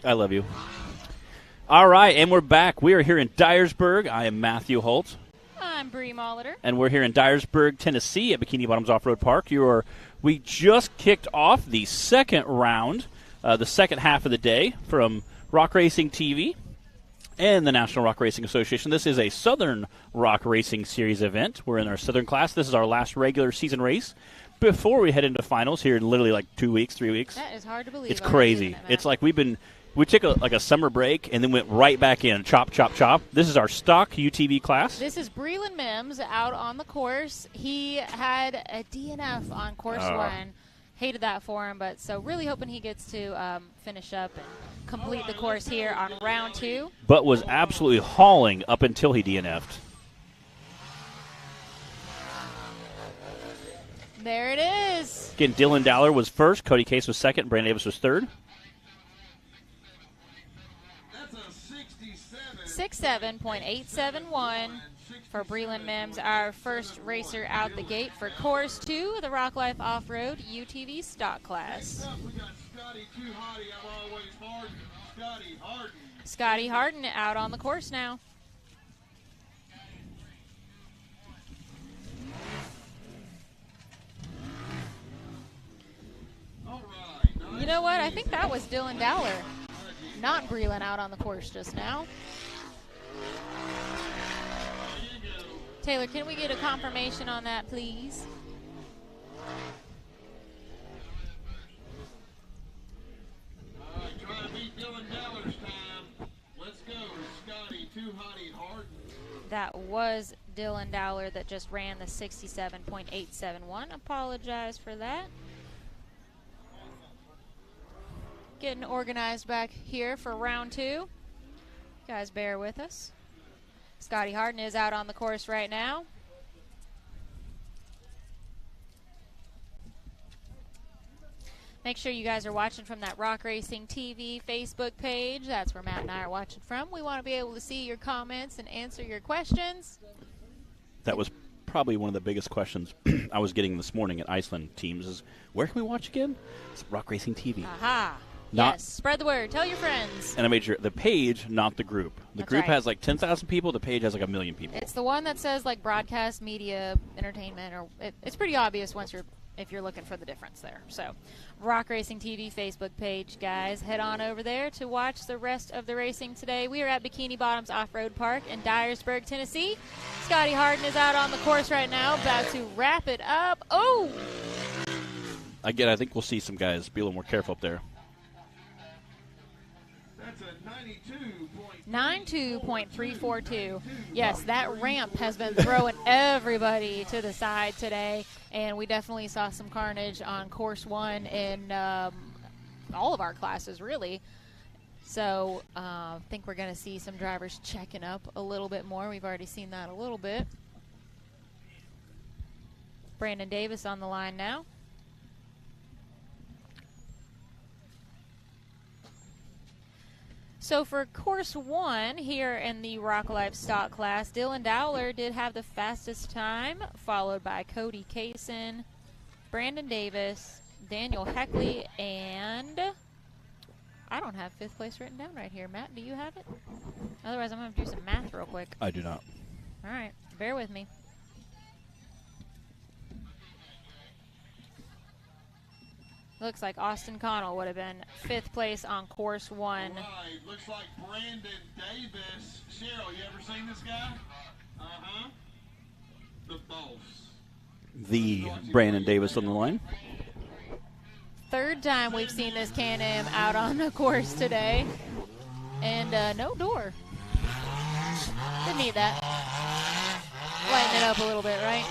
I love you. All right, and we're back. We are here in Dyersburg. I am Matthew Holt. I'm Bree Molitor. And we're here in Dyersburg, Tennessee at Bikini Bottoms Off-Road Park. We just kicked off the second round, the second half of the day from Rock Racing TV and the National Rock Racing Association. This is a Southern Rock Racing Series event. We're in our Southern class. This is our last regular season race before we head into finals here in literally like 2 weeks, 3 weeks. That is hard to believe. It's crazy. It's like we took a summer break and then went right back in. Chop, chop, chop. This is our stock UTV class. This is Breland Mims out on the course. He had a DNF on course 1. Hated that for him, but so really hoping he gets to finish up and complete the course here on round 2. But was absolutely hauling up until he DNF'd. There it is. Again, Dylan Dowler was first. Cody Case was second. Brandon Davis was third. 67.871 for Breland Mims, our first racer out the gate for course 2 of the Rock Life Off-Road UTV stock class. Scotty Harden out on the course now. You know what? I think that was Dylan Dowler, not Breland, out on the course just now. Taylor, can we get a confirmation on that, please? Trying to beat Dylan Dowler's time. Let's go, Scotty, too hotty hard. That was Dylan Dowler that just ran the 67.871. Apologize for that. Getting organized back here for round 2. You guys bear with us. Scotty Harden is out on the course right now. Make sure you guys are watching from that Rock Racing TV Facebook page. That's where Matt and I are watching from. We want to be able to see your comments and answer your questions. That was probably one of the biggest questions I was getting this morning at Iceland Teams is, where can we watch again? It's Rock Racing TV. Aha. Yes, spread the word. Tell your friends. And I made sure the page, not the group. The That's group right. has like 10,000 people. The page has like 1 million people. It's the one that says like broadcast, media, entertainment, or it's pretty obvious if you're looking for the difference there. So, Rock Racing TV Facebook page, guys. Head on over there to watch the rest of the racing today. We are at Bikini Bottoms Off-Road Park in Dyersburg, Tennessee. Scotty Harden is out on the course right now, about to wrap it up. Oh! Again, I think we'll see some guys be a little more careful up there. That's a 92.342. Yes, that ramp has been throwing everybody to the side today, and we definitely saw some carnage on course 1 in all of our classes, really. So I think we're going to see some drivers checking up a little bit more. We've already seen that a little bit. Brandon Davis on the line now. So for course 1 here in the Rock Life stock class, Dylan Dowler did have the fastest time, followed by Cody Kaysen, Brandon Davis, Daniel Heckley, and I don't have 5th place written down right here. Matt, do you have it? Otherwise, I'm going to do some math real quick. I do not. All right, bear with me. Looks like Austin Connell would have been 5th place on course 1. Right. Looks like Brandon Davis. Cheryl, you ever seen this guy? Uh-huh. The boss. The Brandon Davis on the line. 3rd time we've seen this Can-Am out on the course today. And no door. Didn't need that. Lighten it up a little bit, right?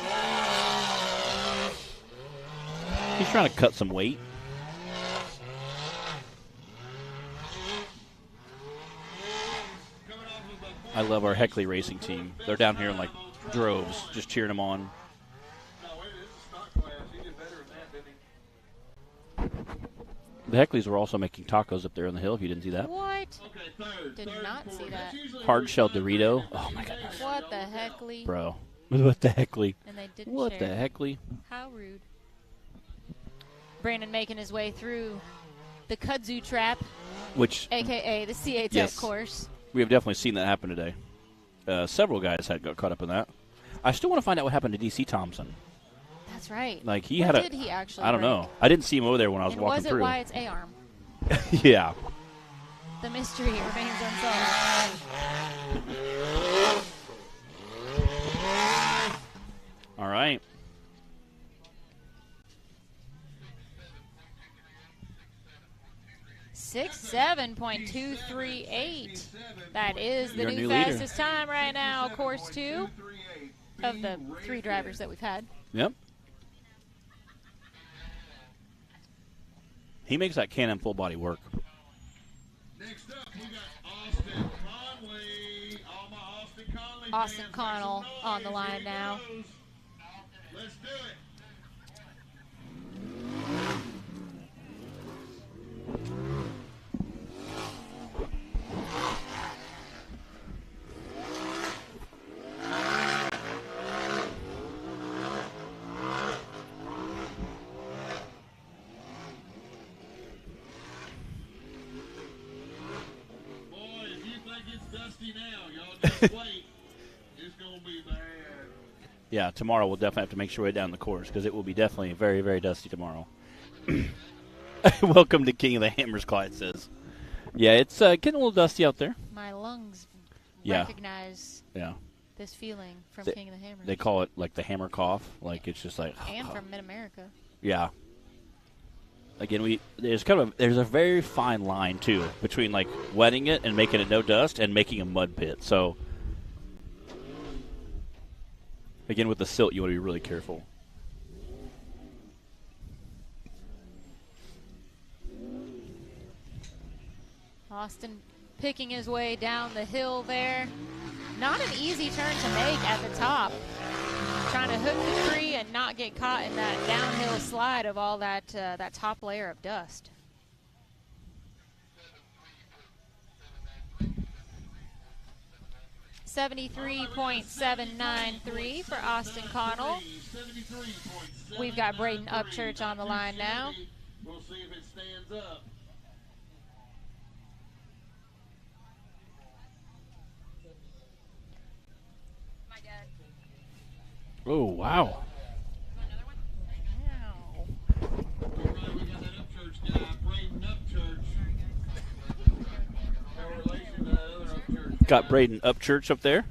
He's trying to cut some weight. I love our Heckley racing team. They're down here in like droves, just cheering them on. No, it is a stock class. He did better than that, didn't he? The Heckleys were also making tacos up there on the hill, if you didn't see that. What? Okay, third. Did not see that. Hard shell Dorito. Oh, my goodness. What the heckly? Bro. What the Heckley? And they didn't What share. the Heckley? How rude. Brandon making his way through the kudzu trap which a.k.a. the CA Tech Yes. course. we have definitely seen that happen today. Several guys had got caught up in that. I still want to find out what happened to DC Thompson. That's right. Like he What had did he actually I don't break? know. I didn't see him over there when I was And walking was it through. why it's A-arm? Yeah. The mystery remains unsolved. All right. Six 7.238. That is the Your new new leader. fastest time right now, course 2 of the 3 drivers that we've had. Yep. He makes that cannon full body work. Next up, we got Austin Conley. All my Austin Conley Austin fans, Connell make some on the noise. line Here he now. goes. Let's do it. Boy, if you think it's dusty now, y'all just wait. It's going to be bad. Yeah, tomorrow we'll definitely have to make sure we're down the course because it will be definitely very, very dusty tomorrow. Welcome to King of the Hammers, Clyde says. Yeah, it's getting a little dusty out there. My lungs Yeah. recognize Yeah. this feeling from They- King of the Hammers. They call it like the hammer cough. Like it's just like and from Mid-America. yeah. Again, there's a very fine line too between like wetting it and making it no dust and making a mud pit. So again, with the silt, you want to be really careful. Austin picking his way down the hill there. Not an easy turn to make at the top. Trying to hook the tree and not get caught in that downhill slide of all that that top layer of dust. .793 for Austin Connell. We've got Braden Upchurch on the line now. We'll see if it stands up. Oh wow! All right, we got that Upchurch guy, Braden Upchurch. No relation to that other Upchurch. Got Braden Upchurch up there.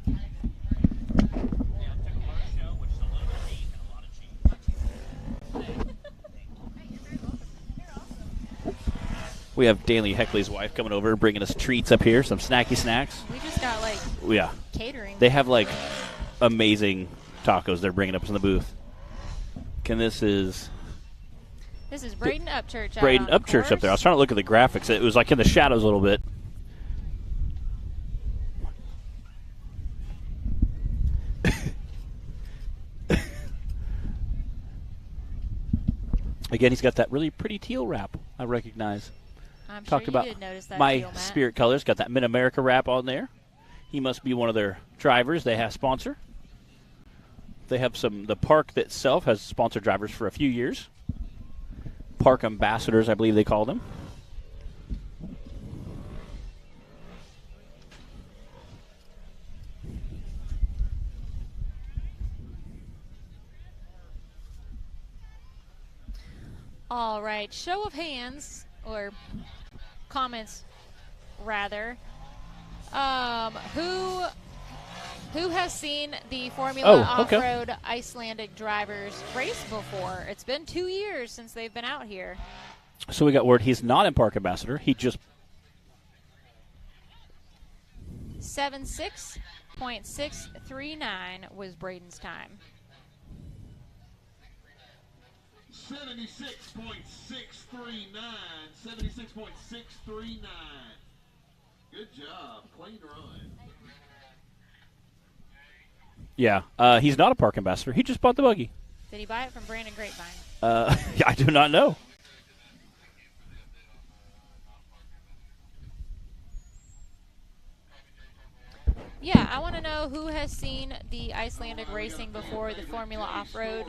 We have Danley Heckley's wife coming over, bringing us treats up here, some snacky snacks. We just got like Yeah, catering. they have like amazing tacos they're bringing up in the booth. This is This is Braden Upchurch. Braden out on the Upchurch up there. I was course. trying to look at the graphics. It was like in the shadows a little bit. Again, he's got that really pretty teal wrap I recognize. I'm Talked sure about you did notice that my deal, Matt. Spirit Colors. Got that Mid-America wrap on there. He must be one of their drivers they have sponsor. They have the park itself has sponsored drivers for a few years. Park ambassadors, I believe they call them. All right, show of hands, or comments, rather. Who has seen the Formula okay. Off-Road Icelandic drivers race before? It's been 2 years since they've been out here. So we got word he's not in park ambassador. He just 76.639 was Braden's time. 76.639. 76.639. Good job. Clean run. yeah. He's not a park ambassador. He just bought the buggy. Did he buy it from Brandon Grapevine? I do not know. Yeah, I want to know who has seen the Icelandic racing before, the Formula Off-Road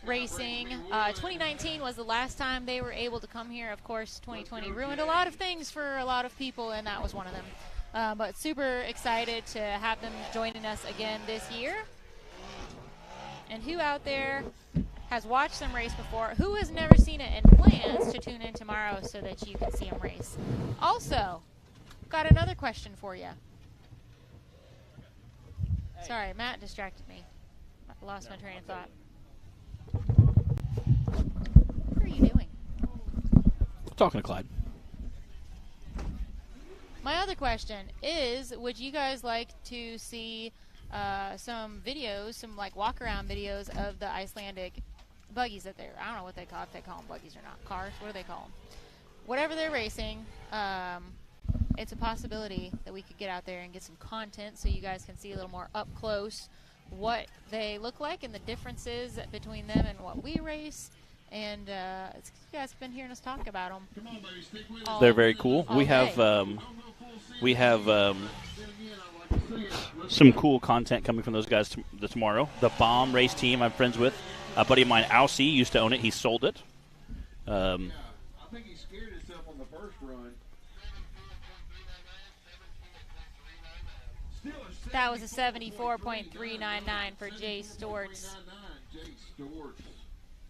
racing. 2019 was the last time they were able to come here. Of course, 2020 ruined a lot of things for a lot of people, and that was one of them. But super excited to have them joining us again this year. And who out there has watched them race before, who has never seen it and plans to tune in tomorrow so that you can see them race? Also, got another question for you. Sorry, Matt distracted me. I lost my train of thought. What are you doing? Talking to Clyde. My other question is, would you guys like to see some videos, some like walk-around videos of the Icelandic buggies that they're, I don't know what they call, if they call them buggies or not. Cars, what do they call them? Whatever they're racing, it's a possibility that we could get out there and get some content so you guys can see a little more up close what they look like and the differences between them and what we race. And you guys have been hearing us talk about them. They're very cool. We have some cool content coming from those guys tomorrow. The Bomb race team I'm friends with. A buddy of mine, Alcy, used to own it. He sold it. I think he scared himself on the first run. That was a 74.399 for Jay Storts.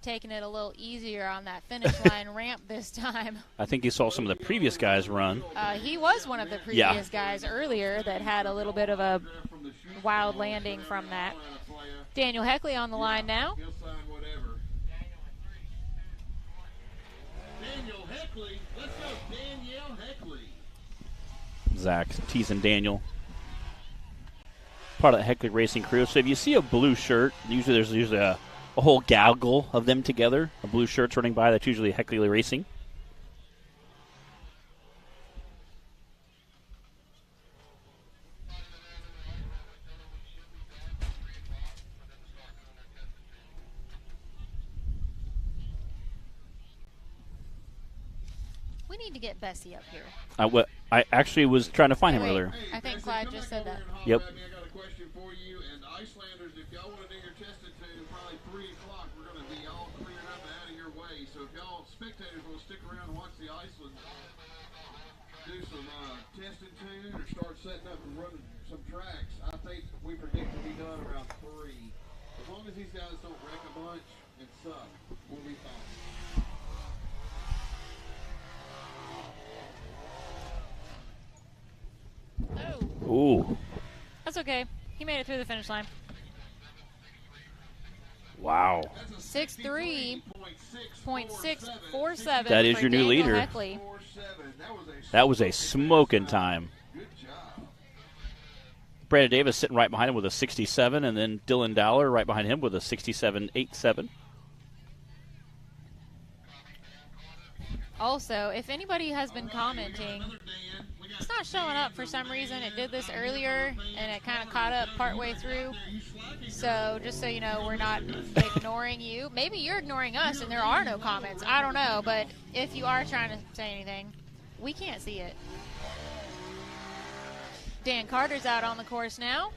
Taking it a little easier on that finish line ramp this time. I think you saw some of the previous guys run. He was one of the previous guys earlier that had a little bit of a wild landing from that. Daniel Heckley on the line now. He'll sign whatever. Daniel Heckley. Let's go, Danielle Heckley. Zach teasing Daniel. Part of the Heckley Racing crew. So if you see a blue shirt, there's usually a whole gaggle of them together. A blue shirt's running by. That's usually Heckley Racing. We need to get Bessie up here. I actually was trying to find him earlier. I think Clyde just said that. Yep. I got a question for you. And Icelanders, if y'all want to do your testing tune, probably 3 o'clock, we're going to be all cleared up and out of your way. So if y'all spectators will stick around and watch the Iceland do some testing tune or start setting up and running some tracks, I think we predict to be done around 3. As long as these guys don't wreck a bunch and suck, we'll be fine. Oh. Ooh. That's okay. He made it through the finish line. Wow. 6'3", .647. That is for your new Daniel leader. Heckley. That was a smoking time. Good job. Brandon Davis sitting right behind him with a 67, and then Dylan Dowler right behind him with a 67.87. Also, if anybody has been commenting, it's not showing up for some reason. It did this earlier, and it kind of caught up partway through. So just so you know, we're not ignoring you. Maybe you're ignoring us, and there are no comments. I don't know, but if you are trying to say anything, we can't see it. Dan Carter's out on the course now.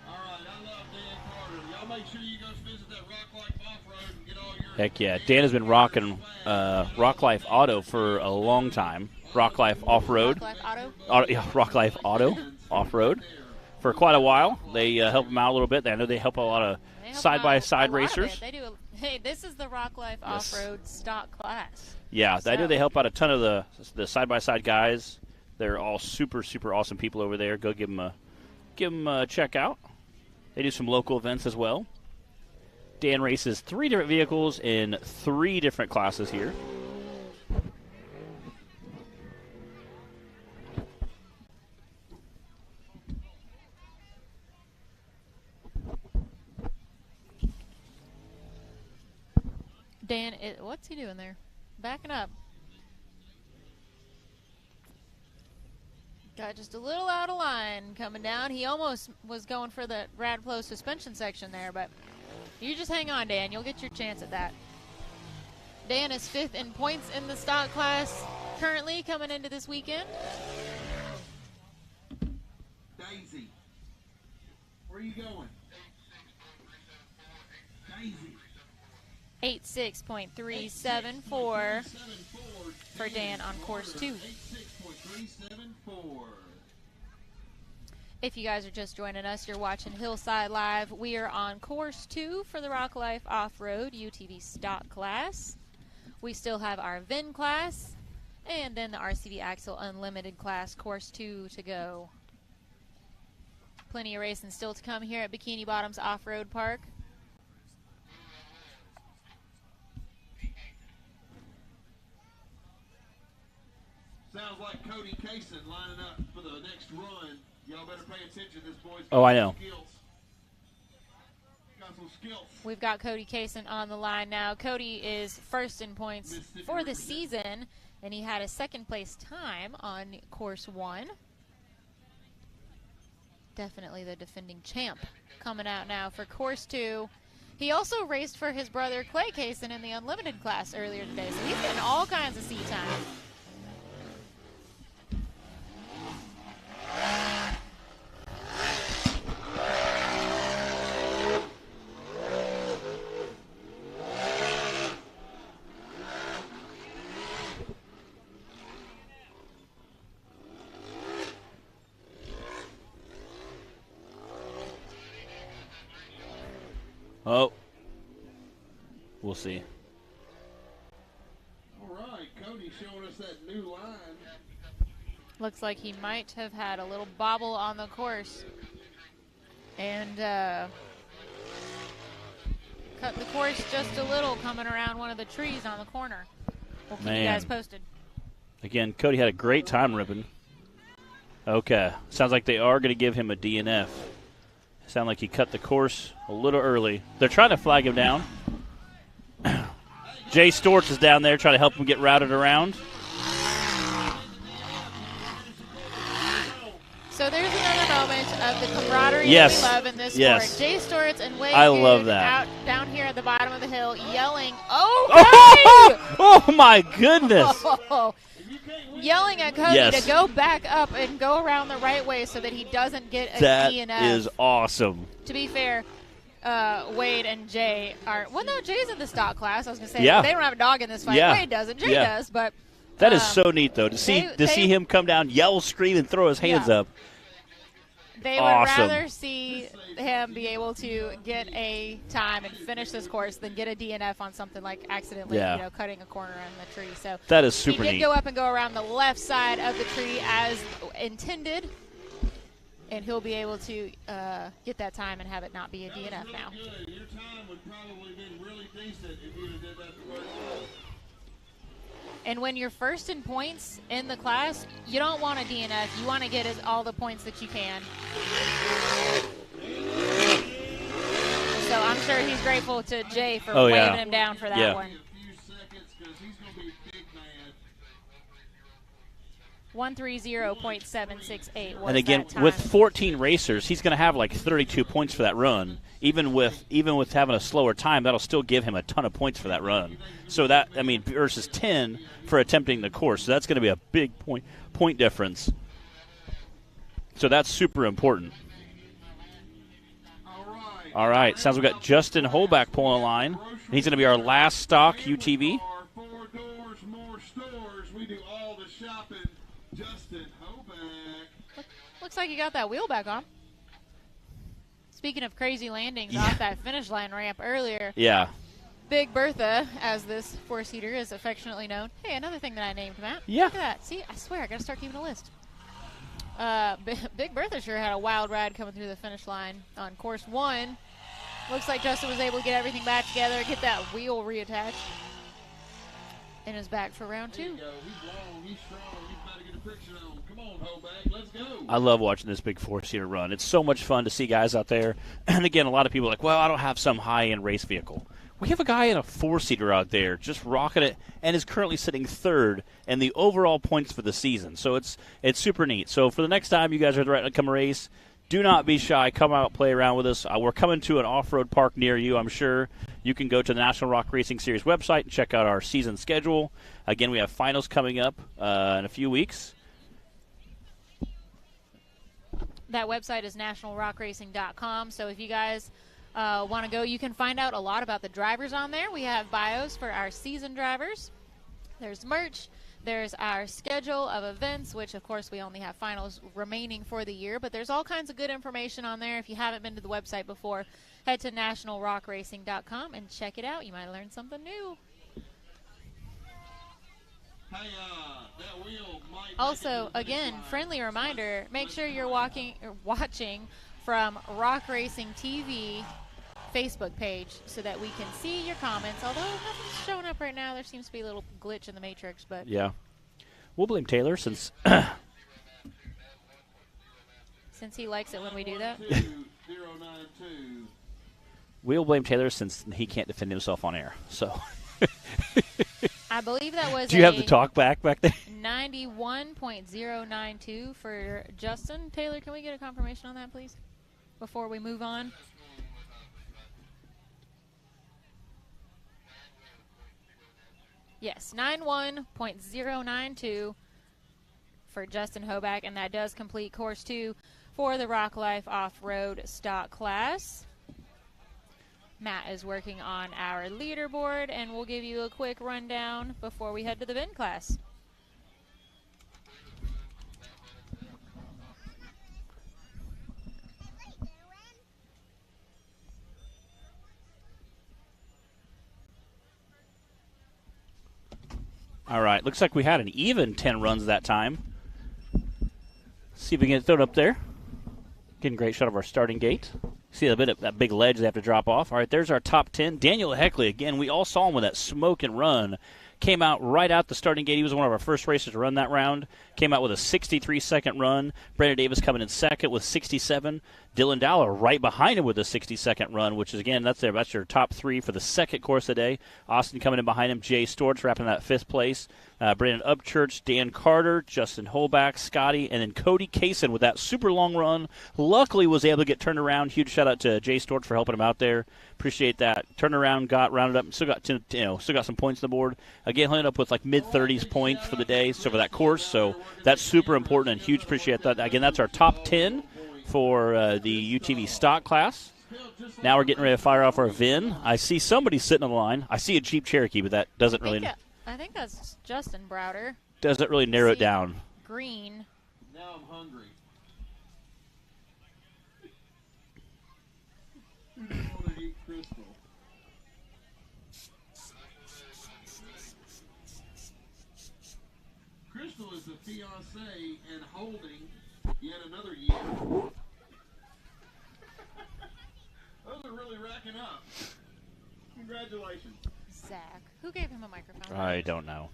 All right, I love Dan Carter. Y'all make sure you go visit that Rock Life Off-Road and get all your... Heck yeah. Dan has been rocking Rock Life Auto for a long time. Rock Life Off-Road. Rock Life Auto? Rock Life Auto Off-Road. For quite a while. They help them out a little bit. I know they help a lot of side-by-side racers. They do. Hey, this is the Rock Life Off-Road stock class. Yeah, I know they help out a ton of the side-by-side guys. They're all super, super awesome people over there. Go give them a check out. They do some local events as well. Dan races 3 different vehicles in 3 different classes here. Dan, what's he doing there? Backing up. Got just a little out of line coming down. He almost was going for the Radflow suspension section there, but you just hang on, Dan. You'll get your chance at that. Dan is 5th in points in the stock class currently coming into this weekend. Daisy. Where are you going? Daisy. 86.374 for Dan on course 2. 86.374. If you guys are just joining us, you're watching Hillside Live. We are on course 2 for the Rock Life Off-Road UTV stock class. We still have our VIN class and then the RCV Axle Unlimited class, course 2 to go. Plenty of racing still to come here at Bikini Bottoms Off-Road Park. Sounds like Cody Kaysen lining up for the next run. Y'all better pay attention. This boy's got Oh, I know. skills. Got some skills. We've got Cody Kaysen on the line now. Cody is first in points for the season, and he had a second place time on course 1. Definitely the defending champ coming out now for course 2. He also raced for his brother Clay Kaysen in the Unlimited class earlier today, so he's getting all kinds of seat time. Oh, we'll see. All right, Cody showing us that new line. Looks like he might have had a little bobble on the course and cut the course just a little coming around one of the trees on the corner. We'll keep you guys posted. Again, Cody had a great time ripping. Okay, sounds like they are going to give him a DNF. Sound like he cut the course a little early. They're trying to flag him down. Jay Storch is down there trying to help him get routed around. So there's another moment of the camaraderie Yes. that we love in this Yes. sport. Jay Storch and Wade I love Goode that. out down here at the bottom of the hill yelling, "Oh, Cody!" Oh my goodness. Yelling at Cody Yes. to go back up and go around the right way so that he doesn't get a That DNF. is awesome. To be fair, Wade and Jay are – well, no, Jay's in the stock class. I was going to say, Yeah. they don't have a dog in this fight. Yeah. Wade doesn't. Jay Yeah. does, but – That is so neat, though, to see him come down, yell, scream, and throw his hands Yeah. up. They would Awesome. rather see him be able to get a time and finish this course than get a DNF on something like accidentally, Yeah. cutting a corner on the tree. So That is super he did neat. go up and go around the left side of the tree as intended, and he'll be able to get that time and have it not be a DNF now. Good. Your time would probably been really decent if you'd have did that the first time. And when you're first in points in the class, you don't want a DNF. You want to get all the points that you can. So I'm sure he's grateful to Jay for Oh, waving yeah. him down for that Yeah. one. A few seconds because he's going to be big mad. 130.768 was And again, that time. with 14 racers, he's going to have like 32 points for that run. Even with having a slower time, that'll still give him a ton of points for that run. So that, I mean, versus 10 for attempting the course. So that's going to be a big point difference. So that's super important. All right, sounds like we got Justin Holback pulling a line. He's going to be our last stock UTV. Four doors, more stores. We do all the shopping. Justin Holback. Looks like you got that wheel back on. Speaking of crazy landings off that finish line ramp earlier, Yeah. Big Bertha, as this four-seater is affectionately known. Hey, another thing that I named, Matt. Yeah. Look at that. See, I swear, I got to start keeping a list. Big Bertha sure had a wild ride coming through the finish line on course 1. Looks like Justin was able to get everything back together, get that wheel reattached, and is back for round 2. There you go. He's long, he's strong. He's about to get a picture on. Come on, Holback, let's go. I love watching this big four-seater run. It's so much fun to see guys out there. And again, a lot of people are like, well, I don't have some high-end race vehicle. We have a guy in a four-seater out there just rocking it and is currently sitting third in the overall points for the season. So it's super neat. So for the next time you guys are ready to come race, do not be shy. Come out, play around with us. We're coming to an off-road park near you, I'm sure. You can go to the National Rock Racing Series website and check out our season schedule. Again, we have finals coming up in a few weeks. That website is nationalrockracing.com. So if you guys want to go, you can find out a lot about the drivers on there. We have bios for our season drivers. There's merch. There's our schedule of events, which, of course, we only have finals remaining for the year. But there's all kinds of good information on there. If you haven't been to the website before, head to nationalrockracing.com and check it out. You might learn something new. Hey, that wheel might Also, again, friendly reminder, make sure you're watching from Rock Racing TV Facebook page so that we can see your comments. Although nothing's showing up right now. There seems to be a little glitch in the matrix. But Yeah. We'll blame Taylor since he likes it when we do that. 092. we'll blame Taylor since he can't defend himself on air. So I believe that was do you have the talk back there? 91.092 for Justin. Taylor, can we get a confirmation on that, please, before we move on? Yes, 91.092 for Justin Hoback, and that does complete Course 2 for the Rock Life Off-Road Stock Class. Matt is working on our leaderboard, and we'll give you a quick rundown before we head to the VIN class. All right. Looks like we had an even 10 runs that time. See if we can get it thrown up there. Getting a great shot of our starting gate. See a bit of that big ledge they have to drop off. All right, there's our top 10. Daniel Heckley, again, we all saw him with that smoke and run. Came out right out the starting gate. He was one of our first racers to run that round. Came out with a 63-second run. Brandon Davis coming in second with 67. Dylan Dowler right behind him with a 60-second run, which is, again, that's your top three for the second course of the day. Austin coming in behind him. Jay Storch wrapping that fifth place. Brandon Upchurch, Dan Carter, Justin Holback, Scotty, and then Cody Kaysen with that super long run. Luckily was able to get turned around. Huge shout out to Jay Storch for helping him out there. Appreciate that. Turned around, got rounded up, still got some points on the board. Again, he'll end up with like mid-30s points for the day, so for that course. So that's super important and huge. Appreciate that. Again, that's our top 10 for the UTV stock class. Now we're getting ready to fire off our VIN. I see somebody sitting on the line. I see a Jeep Cherokee, but that doesn't really. I think that's Justin Browder. Doesn't really narrow it down. Green. Now I'm hungry. I want to eat Crystal. Crystal is the fiancé and holding yet another year. Those are really racking up. Congratulations. Zach. Who gave him a microphone? I don't know.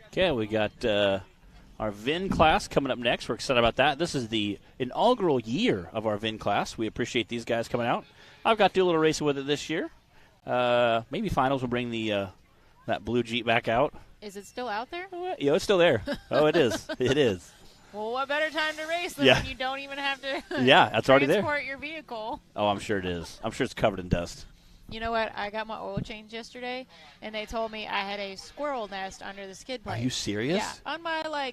Okay, we got our VIN class coming up next. We're excited about that. This is the inaugural year of our VIN class. We appreciate these guys coming out. I've got to do a little racing with it this year. Maybe finals will bring the that blue Jeep back out. Is it still out there? Yeah, it's still there. Oh, it is. It is. Well, what better time to race than when you don't even have to that's already there. transport your vehicle? Oh, I'm sure it is. I'm sure it's covered in dust. You know what? I got my oil change yesterday, and they told me I had a squirrel nest under the skid plate. Are you serious? Yeah, on my,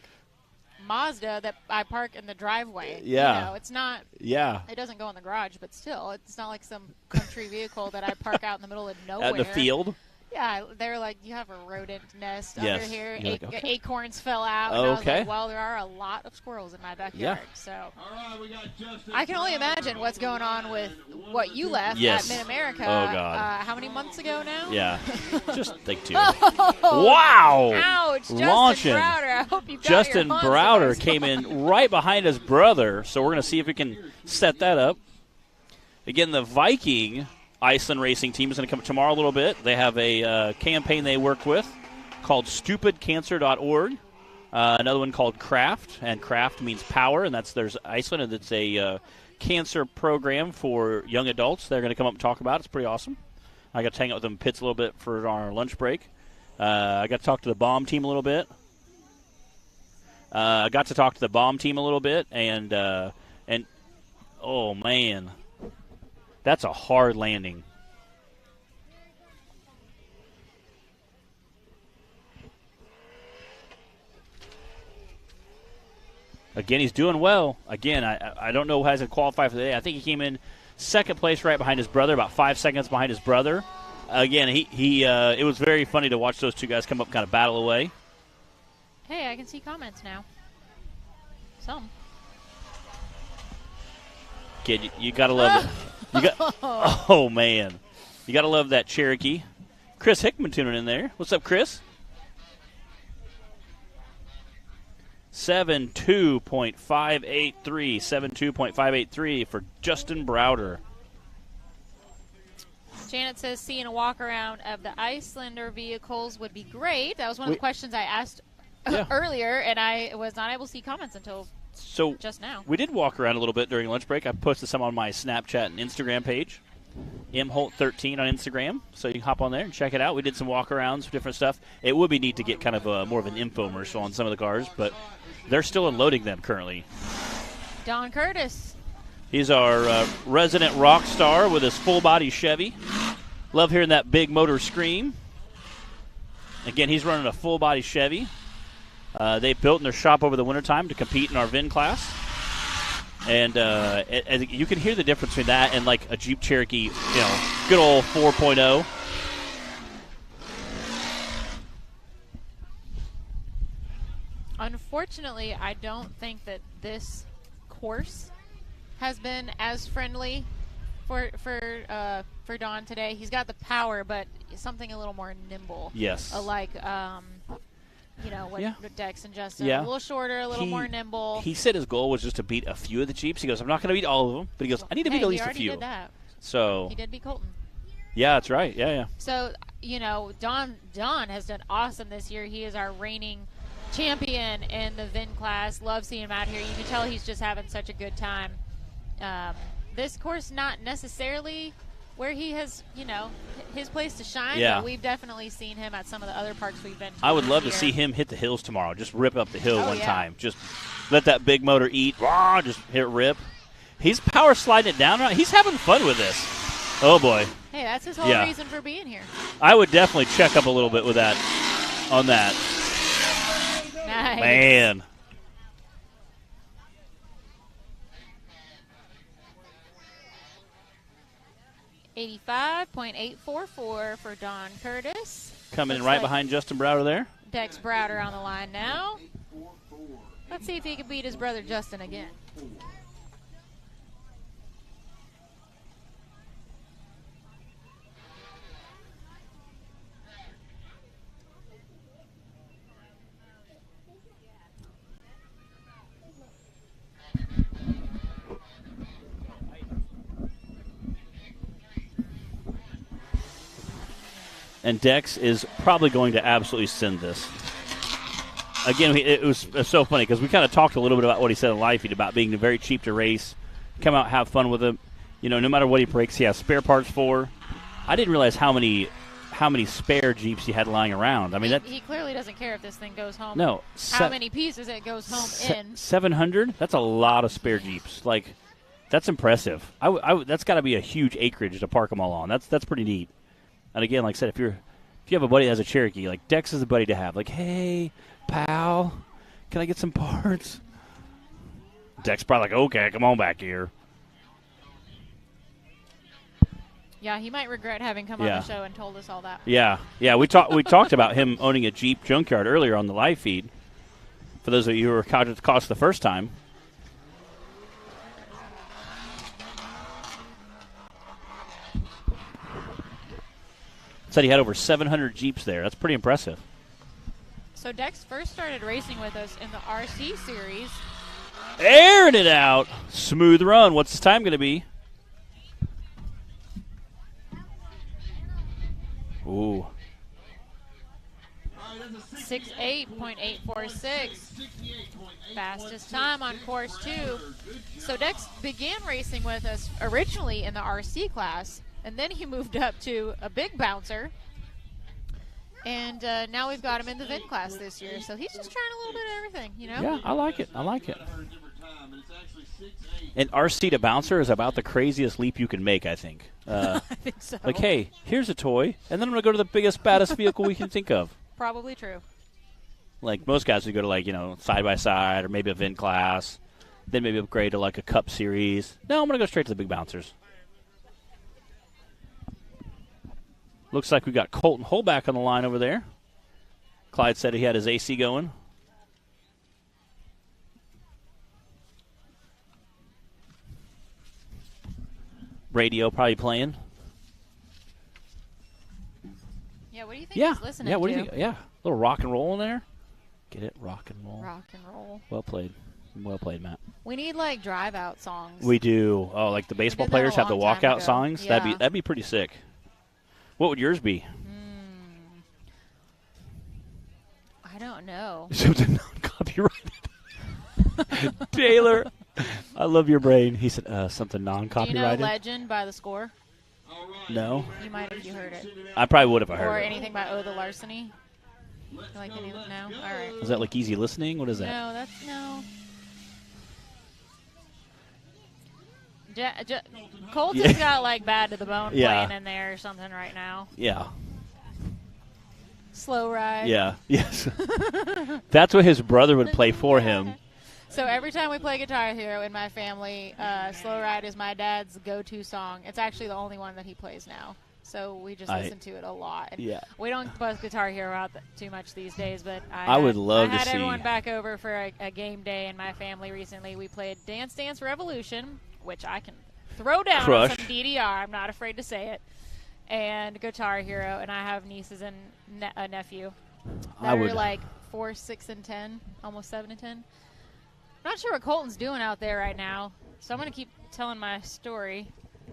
Mazda that I park in the driveway. Yeah. You know, it's not. Yeah. It doesn't go in the garage, but still, it's not like some country vehicle that I park out in the middle of nowhere. Out in the field? Yeah, they were like, you have a rodent nest Yes. under here. You're like, okay. Acorns fell out. And I was Okay. like, well, there are a lot of squirrels in my backyard. So All right, we got Justin. I can only imagine what's going on with what you left Yes. at Mid-America. Oh, God. How many months ago now? Yeah. Just like two. Oh, Wow. ouch. Justin Launching. Browder. I hope you've got Justin your Browder Hans came in right behind his brother, so we're going to see if we can set that up. Again, the Viking Iceland racing team is going to come tomorrow a little bit. They have a campaign they work with called stupidcancer.org. Another one called Craft, and Craft means power, and there's Iceland, and it's a cancer program for young adults. They're going to come up and talk about it. It's pretty awesome. I got to hang out with them in pits a little bit for our lunch break. I got to talk to the bomb team a little bit. And oh, man. That's a hard landing. Again, he's doing well. Again, I don't know how he's going to qualify for the day. I think he came in second place right behind his brother, about 5 seconds behind his brother. Again, it was very funny to watch those two guys come up and kind of battle away. Hey, I can see comments now. Some. Kid, you got to love it. Oh, man. You got to love that Cherokee. Chris Hickman tuning in there. What's up, Chris? 7.2.583. 7.2.583 for Justin Browder. Janet says seeing a walk around of the Icelander vehicles would be great. That was one of the questions I asked earlier, and I was not able to see comments until just now. We did walk around a little bit during lunch break. I posted some on my Snapchat and Instagram page, mholt13 on Instagram, so you can hop on there and check it out. We did some walk-arounds, different stuff. It would be neat to get kind of more of an infomercial on some of the cars, but they're still unloading them currently. Don Curtis. He's our resident rock star with his full-body Chevy. Love hearing that big motor scream. Again, he's running a full-body Chevy. They built in their shop over the wintertime to compete in our VIN class. And you can hear the difference between that and like a Jeep Cherokee, good old 4.0. Unfortunately, I don't think that this course has been as friendly for Don today. He's got the power, but something a little more nimble. Yes. What Dex and Justin. Yeah. A little shorter, a little more nimble. He said his goal was just to beat a few of the Jeeps. He goes, I'm not going to beat all of them, but he goes, I need to beat at least a few. He already did that. So he did beat Colton. Yeah, that's right. Yeah. So, Don has done awesome this year. He is our reigning champion in the VIN class. Love seeing him out here. You can tell he's just having such a good time. This course not necessarily where he has, his place to shine. Yeah. But we've definitely seen him at some of the other parks we've been to. I would love to see him hit the hills tomorrow. Just rip up the hill one yeah. time. Just let that big motor eat. Just hit rip. He's power sliding it down. He's having fun with this. Oh, boy. Hey, that's his whole reason for being here. I would definitely check up a little bit with that on that. Nice. Man. $85.844 for Don Curtis. Coming in right behind Justin Browder there. Dex Browder on the line now. Let's see if he can beat his brother Justin again. And Dex is probably going to absolutely send this. Again, it was so funny because we kind of talked a little bit about what he said in live feed about being very cheap to race, come out, have fun with him. No matter what he breaks, he has spare parts for. I didn't realize how many spare Jeeps he had lying around. I mean, he clearly doesn't care if this thing goes home. No. How many pieces it goes home in. 700? That's a lot of spare Jeeps. That's impressive. That's got to be a huge acreage to park them all on. That's pretty neat. And again, like I said, if you have a buddy that has a Cherokee, like Dex is a buddy to have. Like, hey, pal, can I get some parts? Dex probably like, okay, come on back here. Yeah, he might regret having come on the show and told us all that. Yeah. We talked about him owning a Jeep junkyard earlier on the live feed. For those of you who were caught at the cost the first time. Said he had over 700 Jeeps there. That's pretty impressive. So Dex first started racing with us in the RC series. Airing it out. Smooth run. What's his time going to be? Ooh. 68.846. Fastest time on course 2. So Dex began racing with us originally in the RC class. And then he moved up to a big bouncer. And now we've got him in the VIN class this year. So he's just trying a little bit of everything, Yeah, I like it. And RC to bouncer is about the craziest leap you can make, I think. I think so. Like, hey, here's a toy, and then I'm going to go to the biggest, baddest vehicle we can think of. Probably true. Like most guys would go to like, side by side or maybe a VIN class, then maybe upgrade to like a Cup Series. No, I'm going to go straight to the big bouncers. Looks like we got Colton Holback on the line over there. Clyde said he had his AC going. Radio probably playing. Yeah, what do you think he's listening what to? do you think? Yeah, a little rock and roll in there. Get it? Rock and roll. Rock and roll. Well played. Well played, Matt. We need like drive-out songs. We do. Oh, like the baseball did that players a have the long time walkout ago. songs? Yeah. That'd be pretty sick. What would yours be? I don't know. Something non-copyrighted. Taylor, I love your brain. He said something Do you non-copyrighted. know Legend by The Score? No. You might if you heard it. I probably would if I Or heard it. anything by Oh the Larceny? You like any of them? No? All right. Is that like easy listening? What is that? No, that's no. Colton's Yeah. got like Bad to the Bone Yeah. playing in there or something right now. Yeah. Slow Ride. Yeah. Yes. That's what his brother would play for him. So every time we play Guitar Hero in my family, Slow Ride is my dad's go-to song. It's actually the only one that he plays now. So we just listen to it a lot. And Yeah. we don't bust Guitar Hero out too much these days, but I would love to I had see- everyone back over for a game day in my family recently. We played Dance Dance Revolution, which I can throw down Crush. on some DDR. I'm not afraid to say it. And Guitar Hero, and I have nieces and a nephew that are like 4, 6, and 10, almost 7 and 10. I'm not sure what Colton's doing out there right now, so I'm going to keep telling my story.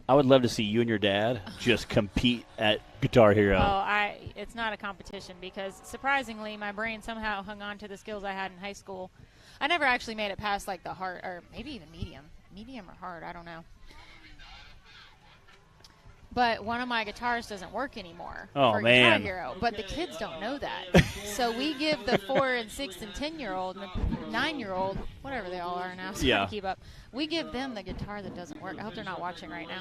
I would love to see you and your dad just compete at Guitar Hero. Oh, it's not a competition because, surprisingly, my brain somehow hung on to the skills I had in high school. I never actually made it past, like, the hard, or maybe even medium. Medium or hard, I don't know. But one of my guitars doesn't work anymore for man. Guitar Hero. But the kids don't know that. So we give the 4 and 6 and 10-year-old and the 9-year-old, whatever they all are now, so Yeah. to keep up, we give them the guitar that doesn't work. I hope they're not watching right now.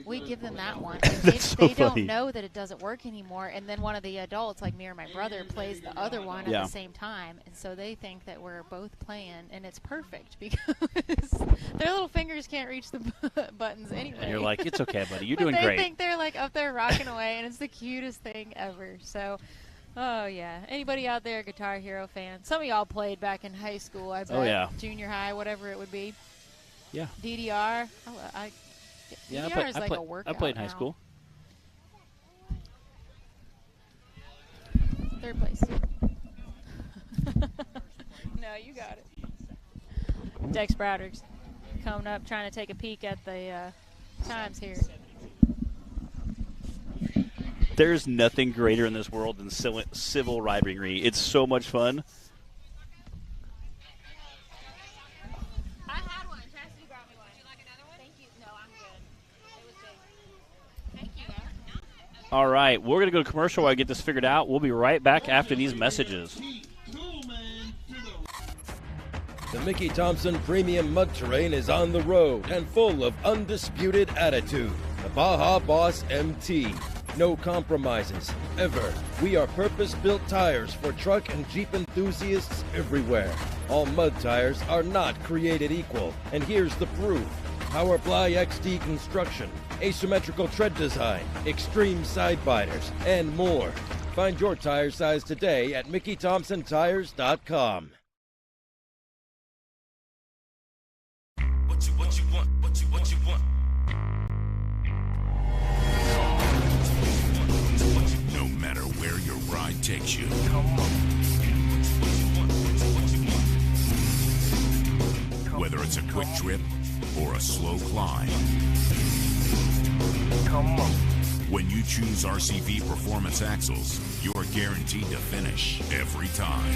We give them that one. And That's so they funny. don't know that it doesn't work anymore. And then one of the adults, like me or my brother, plays the other one Yeah. at the same time. And so they think that we're both playing, and it's perfect because their little fingers can't reach the buttons anyway. And you're like, it's okay, buddy. You're But doing they great. think they're like up there rocking away, and it's the cutest thing ever. So, oh yeah. Anybody out there, Guitar Hero fan? Some of y'all played back in high school, I bet. Oh, yeah. Junior high, whatever it would be. Yeah. DDR. Yeah, DDR is like a workout I played in high now. school. 3rd place. No, you got it. Dex Browder's coming up, trying to take a peek at the times here. There's nothing greater in this world than civil rivalry. It's so much fun. I had one. Chastity brought me one. Would you like another one? Thank you. No, I'm good. It was big. Thank you, though. All right, we're going to go to commercial while I get this figured out. We'll be right back after these messages. The Mickey Thompson Premium Mud Terrain is on the road and full of undisputed attitude. The Baja Boss MT. No compromises, ever. We are purpose-built tires for truck and Jeep enthusiasts everywhere. All mud tires are not created equal, and here's the proof. Powerply XD construction, asymmetrical tread design, extreme side biters, and more. Find your tire size today at MickeyThompsonTires.com. What you want? What you want? No matter where your ride takes you. Whether it's a quick trip or a slow climb. When you choose RCV Performance Axles, you're guaranteed to finish every time.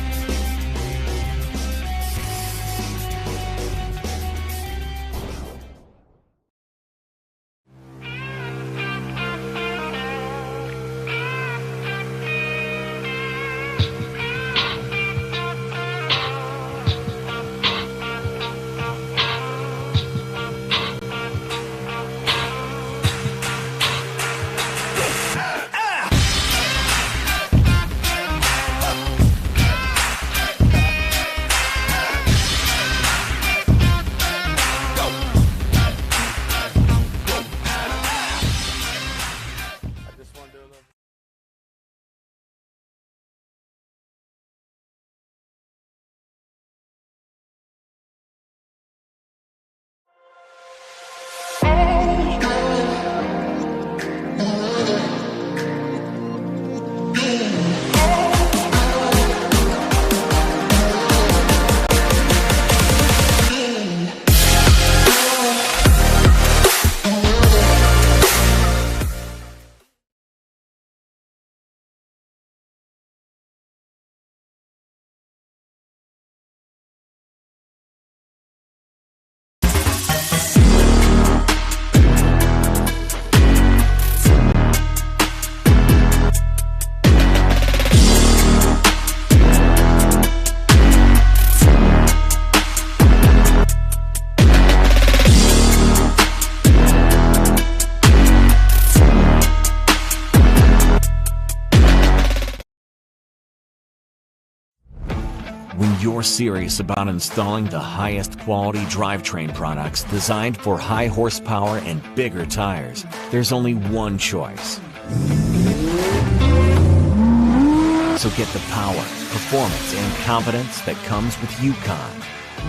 When you're serious about installing the highest quality drivetrain products designed for high horsepower and bigger tires, there's only one choice. So get the power, performance, and confidence that comes with Yukon.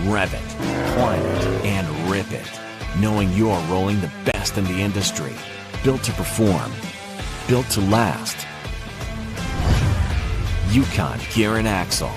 Rev it, climb it, and rip it, knowing you're rolling the best in the industry. Built to perform, built to last. Yukon Gear and Axle.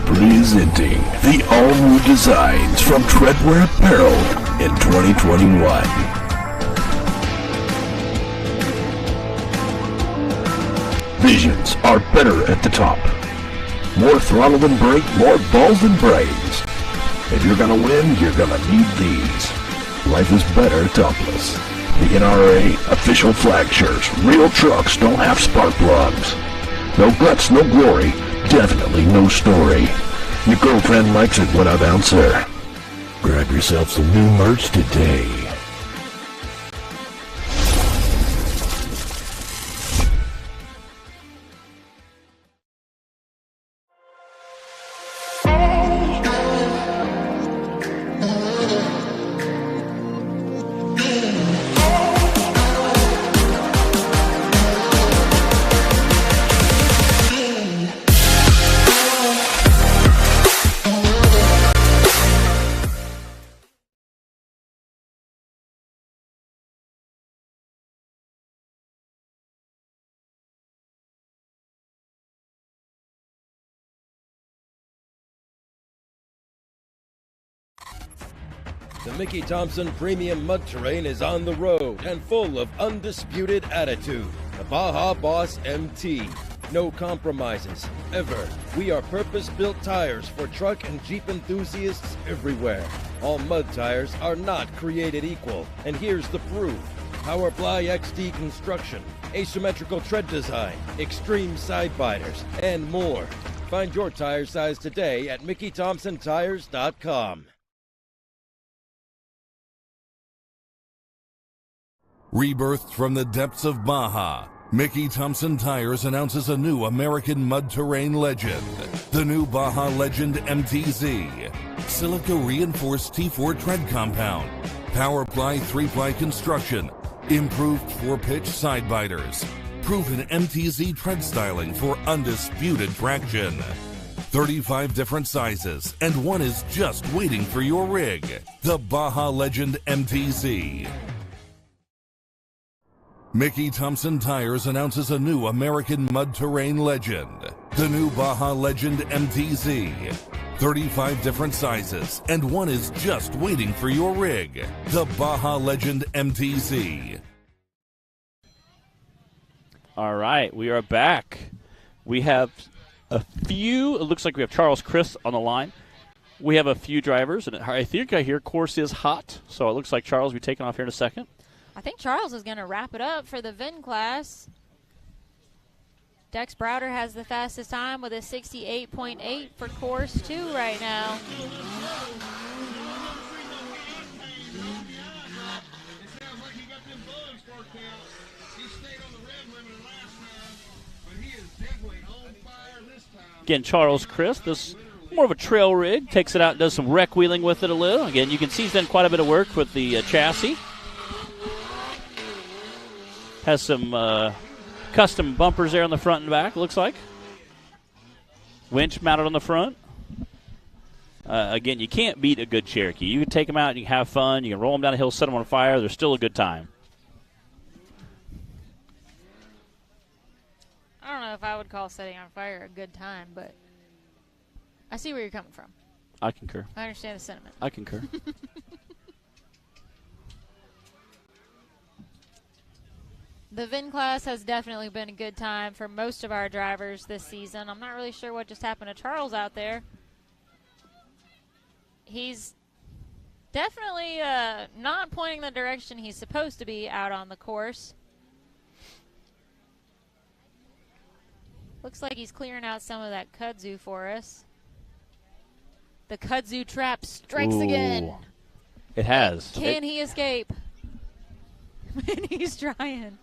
Presenting the all-new designs from Treadwear Apparel in 2021. Visions are better at the top. More throttle than brake, more balls than brains. If you're gonna win, you're gonna need these. Life is better topless. The NRA official flag shirts. Real trucks don't have spark plugs. No guts, no glory. Definitely no story. Your girlfriend likes it when I bounce her. Grab yourself some new merch today. The Mickey Thompson Premium Mud Terrain is on the road and full of undisputed attitude. The Baja Boss MT. No compromises, ever. We are purpose-built tires for truck and Jeep enthusiasts everywhere. All mud tires are not created equal, and here's the proof. Powerply XD construction, asymmetrical tread design, extreme side biters, and more. Find your tire size today at MickeyThompsonTires.com. Rebirthed from the depths of Baja, Mickey Thompson Tires announces a new American mud terrain legend. The new Baja Legend MTZ. Silica reinforced T4 tread compound. Powerply 3-ply construction. Improved 4-pitch side biters. Proven MTZ tread styling for undisputed traction. 35 different sizes, and one is just waiting for your rig. The Baja Legend MTZ. Mickey Thompson Tires announces a new American mud terrain legend. The new Baja Legend MTZ. 35 different sizes, and one is just waiting for your rig. The Baja Legend MTZ. All right, we are back. We have a few, it looks like we have Charles Chris on the line. We have a few drivers, and I think I hear course is hot, so it looks like Charles will be taking off here in a second. I think Charles is going to wrap it up for the VIN class. Dex Browder has the fastest time with a 68.8 for course 2 right now. Again, Charles Chris, this more of a trail rig, takes it out and does some wreck wheeling with it a little. Again, you can see he's done quite a bit of work with the chassis. Has some custom bumpers there on the front and back, looks like. Winch mounted on the front. Again, you can't beat a good Cherokee. You can take them out, and you can have fun, you can roll them down a hill, set them on fire. They're still a good time. I don't know if I would call setting on fire a good time, but I see where you're coming from. I concur. I understand the sentiment. I concur. The VIN class has definitely been a good time for most of our drivers this season. I'm not really sure what just happened to Charles out there. He's definitely not pointing the direction he's supposed to be out on the course. Looks like he's clearing out some of that kudzu for us. The kudzu trap strikes again. It has. Can he escape? He's trying.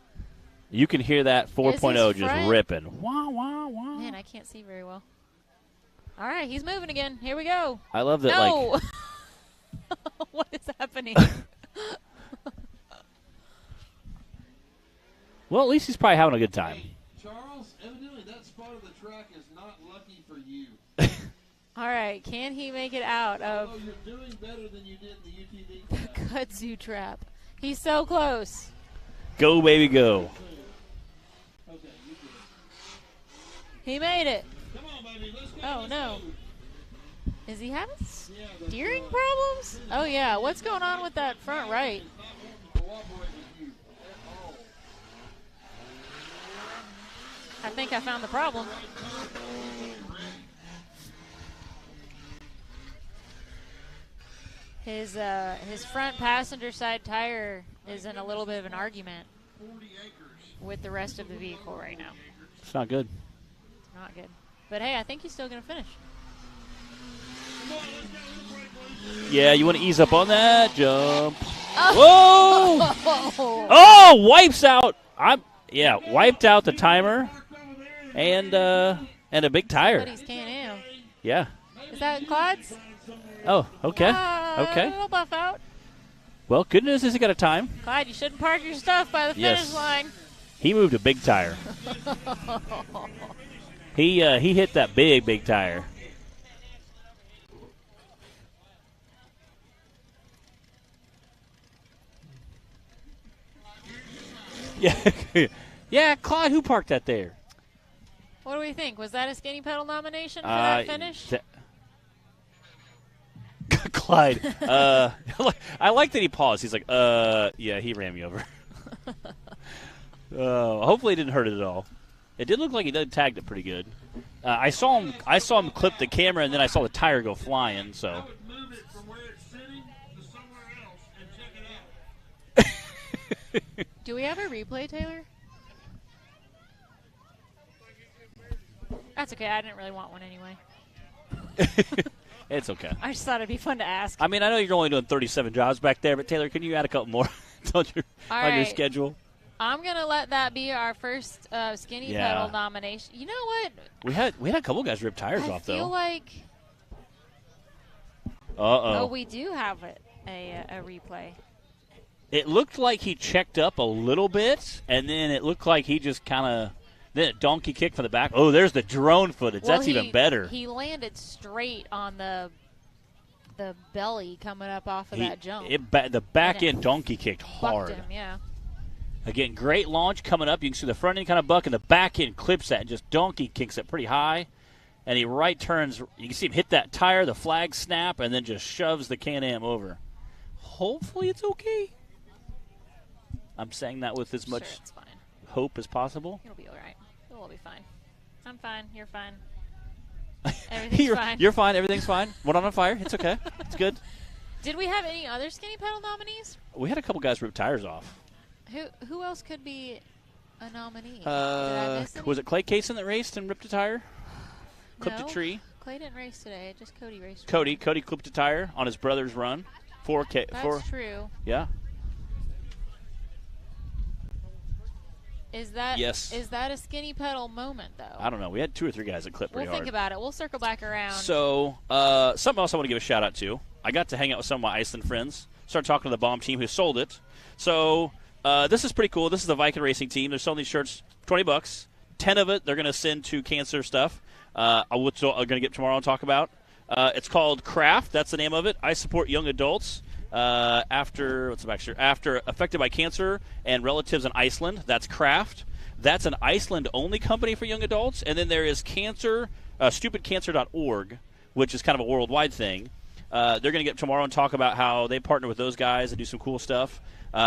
You can hear that 4.0 just ripping. Wah, wah, wah. Man, I can't see very well. All right, he's moving again. Here we go. I love that. No. What is happening? Well, at least he's probably having a good time. Hey, Charles, evidently that spot of the track is not lucky for you. All right, can he make it out of Although you're doing better than you did in the UTV class. kudzu trap? He's so close. Go, baby, go. Okay, you did. He made it. Come on, baby, let's go. Oh, no. Go. Is he having steering problems? Oh, yeah. What's going on with that front right? It's not wanting to cooperate with you at all. I think I found the problem. His front passenger side tire is in a little bit of an argument with the rest of the vehicle right now. It's not good. It's not good. But, hey, I think he's still going to finish. Yeah, you want to ease up on that. Jump. Oh. Whoa! Oh, wipes out. Wiped out the timer and a big tire. But he's Can-Am. Yeah. Is that Clyde's? Oh, okay. Okay. A little buff out. Well, good news is he got a time. Clyde, you shouldn't park your stuff by the finish line. He moved a big tire. He hit that big tire. Yeah, yeah, Clyde, who parked that there? What do we think? Was that a skinny pedal nomination for that finish? Clyde, I like that he paused. He's like, yeah, he ran me over. Hopefully it didn't hurt it at all. It did look like he tagged it pretty good. I saw him clip the camera, and then I saw the tire go flying. So. I would move it from where it's sitting to somewhere else and check it out. Do we have a replay, Taylor? That's okay. I didn't really want one anyway. It's okay. I just thought it'd be fun to ask. I mean, I know you're only doing 37 jobs back there, but Taylor, can you add a couple more on your schedule? I'm gonna let that be our first skinny pedal nomination. You know what? We had a couple guys rip tires off though. I feel like. Oh, we do have a replay. It looked like he checked up a little bit, and then it looked like he just kind of then a donkey kick from the back. Oh, there's the drone footage. Well, that's even better. He landed straight on the belly coming up off of that jump. The back end donkey kicked hard. Bucked him, yeah. Again, great launch coming up. You can see the front end kind of buck, and the back end clips that and just donkey kicks it pretty high. And he right turns. You can see him hit that tire, the flag snap, and then just shoves the Can-Am over. Hopefully it's okay. I'm saying that with as much hope as possible. It'll be all right. It'll be fine. I'm fine. You're fine. Everything's fine. You're fine. Everything's fine. One on fire. It's okay. It's good. Did we have any other skinny pedal nominees? We had a couple guys rip tires off. Who else could be a nominee? Did I miss any? Was it Clay Cason that raced and ripped a tire? Clipped a tree? Clay didn't race today. Just Cody raced. Cody clipped a tire on his brother's run. That's true. Yeah. Is that yes. Is that a skinny pedal moment, though? I don't know. We had 2 or 3 guys that clipped pretty hard. We'll think about it. We'll circle back around. So, something else I want to give a shout-out to. I got to hang out with some of my Iceland friends. Started talking to the bomb team who sold it. So, this is pretty cool. This is the Viking Racing team. They're selling these shirts, $20. 10 of it they're going to send to cancer stuff, which I'm going to get tomorrow and talk about. It's called Craft. That's the name of it. I support young adults after affected by cancer and relatives in Iceland. That's Craft. That's an Iceland-only company for young adults. And then there is stupidcancer.org, which is kind of a worldwide thing. They're going to get tomorrow and talk about how they partner with those guys and do some cool stuff.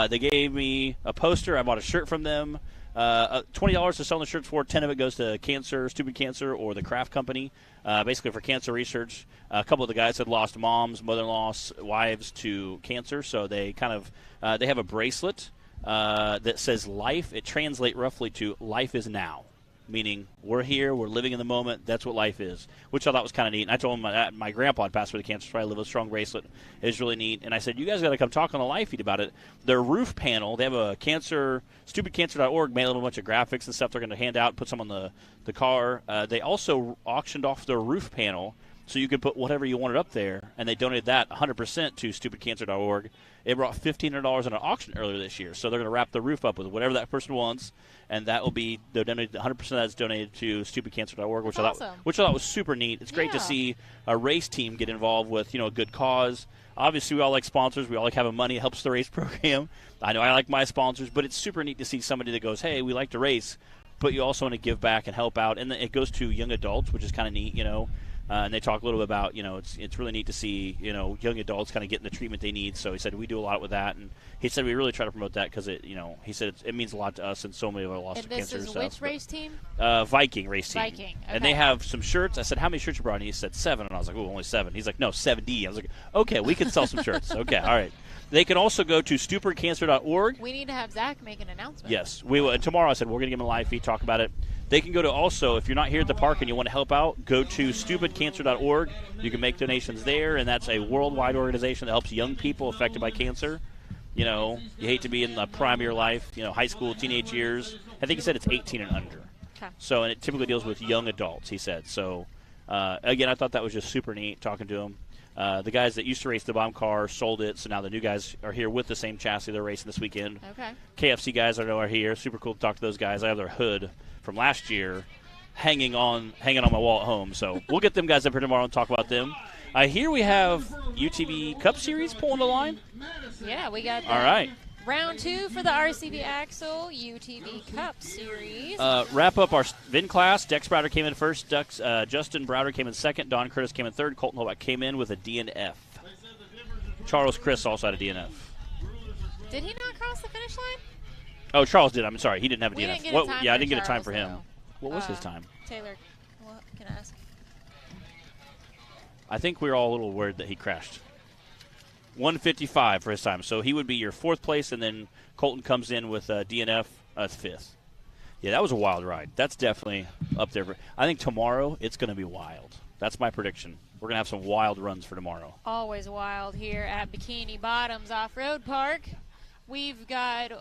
They gave me a poster. I bought a shirt from them. $20 to sell the shirts for. 10 of it goes to cancer, Stupid Cancer, or the Kraft Company, basically for cancer research. A couple of the guys had lost moms, mother-in-laws, wives to cancer, so they kind of they have a bracelet that says life. It translates roughly to life is now, meaning we're here, we're living in the moment. That's what life is, which I thought was kind of neat. And I told him my grandpa had passed away with cancer, so I live with a strong bracelet. It was really neat. And I said, you guys got to come talk on the live feed about it. Their roof panel, they have a stupidcancer.org, mail them a bunch of graphics and stuff they're going to hand out, put some on the car. They also auctioned off their roof panel so you could put whatever you wanted up there, and they donated that 100% to stupidcancer.org. It brought $1,500 in an auction earlier this year, so they're going to wrap the roof up with whatever that person wants, and that will be donated. 100% of that is donated to stupidcancer.org, which I thought was super neat. It's great to see a race team get involved with a good cause. Obviously, we all like sponsors. We all like having money. It helps the race program. I know I like my sponsors, but it's super neat to see somebody that goes, hey, we like to race, but you also want to give back and help out. And it goes to young adults, which is kind of neat, and they talk a little bit about, it's really neat to see, young adults kind of getting the treatment they need. So he said we do a lot with that, and he said we really try to promote that because he said it means a lot to us and so many of our lost to cancer. And this is which race team? Viking race team. Viking. Okay. And they have some shirts. I said, how many shirts you brought? And he said 7, and I was like, oh, only 7. He's like, no, 70. I was like, okay, we can sell some shirts. Okay, all right. They can also go to stupidcancer.org. We need to have Zach make an announcement. Yes, we will. And tomorrow I said we're going to give him a live feed, talk about it. They can go to also, if you're not here at the park and you want to help out, go to stupidcancer.org. You can make donations there, and that's a worldwide organization that helps young people affected by cancer. You hate to be in the prime of your life, high school, teenage years. I think he said it's 18 and under. Okay. So, and it typically deals with young adults, he said. So, again, I thought that was just super neat talking to him. The guys that used to race the bomb car sold it, so now the new guys are here with the same chassis they're racing this weekend. Okay. KFC guys I know are here. Super cool to talk to those guys. I have their hood from last year hanging on my wall at home. So we'll get them guys up here tomorrow and talk about them. Here we have UTV Cup Series pulling the line. Yeah, we got that. All right. Round 2 for the RCV Axle UTV Cup Series. Wrap up our VIN class. Dex Browder came in first. Justin Browder came in second. Don Curtis came in third. Colton Holbach came in with a DNF. Charles Chris also had a DNF. Did he not cross the finish line? Oh, Charles did. I'm sorry. He didn't have a DNF. Didn't get a time I didn't get a time Charles, for him. though. What was his time? Taylor, what can I ask? I think we were all a little worried that he crashed. 1:55 for his time. So he would be your 4th place, and then Colton comes in with DNF 5th. Yeah, that was a wild ride. That's definitely up there. I think tomorrow it's going to be wild. That's my prediction. We're going to have some wild runs for tomorrow. Always wild here at Bikini Bottoms Off-Road Park. We've got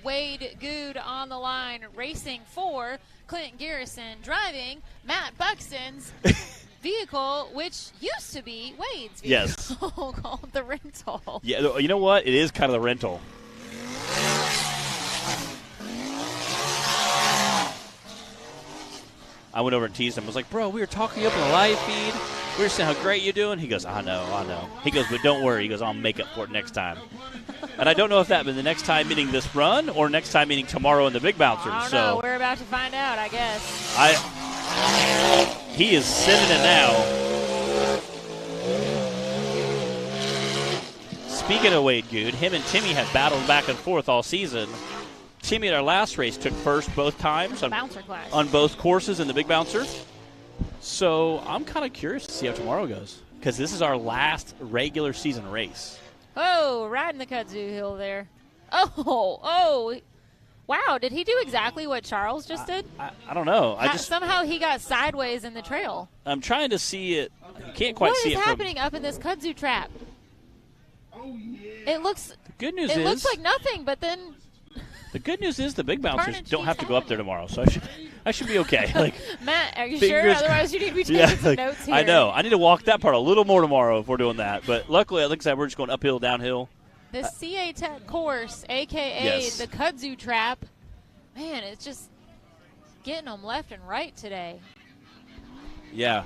Wade Good on the line racing for Clint Garrison, driving Matt Buxton's vehicle, which used to be Wade's vehicle. Yes. Called the rental. Yeah, you know what? It is kind of the rental. I went over and teased him. I was like, bro, we were talking you up in the live feed. We were saying how great you're doing. He goes, I know. He goes, but don't worry. He goes, I'll make up for it next time. And I don't know if that means the next time meaning this run or next time meaning tomorrow in the Big Bouncers. I don't know. We're about to find out, I guess. He is sending it now. Speaking of Wade Good, him and Timmy have battled back and forth all season. Timmy at our last race took first both times on both courses in the Big Bouncer. So I'm kind of curious to see how tomorrow goes because this is our last regular season race. Oh, riding the kudzu hill there. Oh. Wow, did he do exactly what Charles just did? I don't know. Somehow he got sideways in the trail. I'm trying to see it. You can't quite see it. What is happening up in this kudzu trap? It looks. The good news it looks like nothing, but then. The good news is the Big Bouncers don't have to go up there tomorrow, so I should be okay. Like, Matt, are you sure? Otherwise, you need to be taking some notes here. I know. I need to walk that part a little more tomorrow if we're doing that. But luckily, like I said, we're just going uphill, downhill. The CA Tech course, a.k.a. the kudzu trap, man, it's just getting them left and right today. Yeah.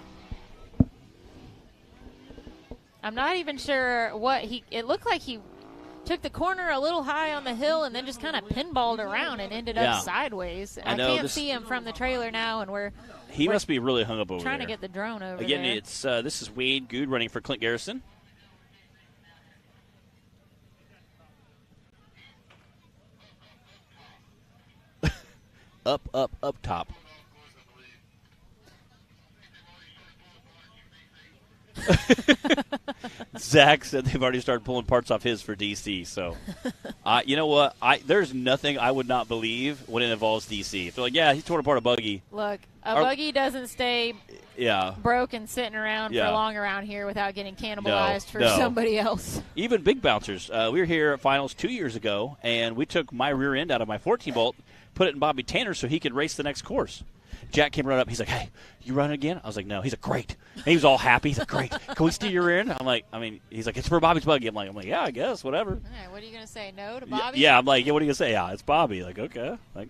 I'm not even sure what it looked like he took the corner a little high on the hill and then just kind of pinballed around and ended up sideways. I can't see him from the trailer now, and he must be really hung up over trying there. to get the drone over Again, there. it's this is Wade Good running for Clint Garrison. Up top. Zach said they've already started pulling parts off his for DC. So, you know what? There's nothing I would not believe when it involves DC. If they're like, yeah, he's torn apart a buggy. Look, buggy doesn't stay broke and sitting around for long around here without getting cannibalized for somebody else. Even big bouncers. We were here at finals 2 years ago, and we took my rear end out of my 14-bolt, put it in Bobby Tanner so he could race the next course. Jack came right up. He's like, hey, you run again? I was like, no. He's like, great. And he was all happy. He's like, great. Can we steer your rear end? I'm like, he's like, it's for Bobby's buggy. I'm like, yeah, I guess, whatever. Right, what are you going to say, no to Bobby? Yeah, I'm like, yeah, what are you going to say? Yeah, it's Bobby. Like, okay. Like,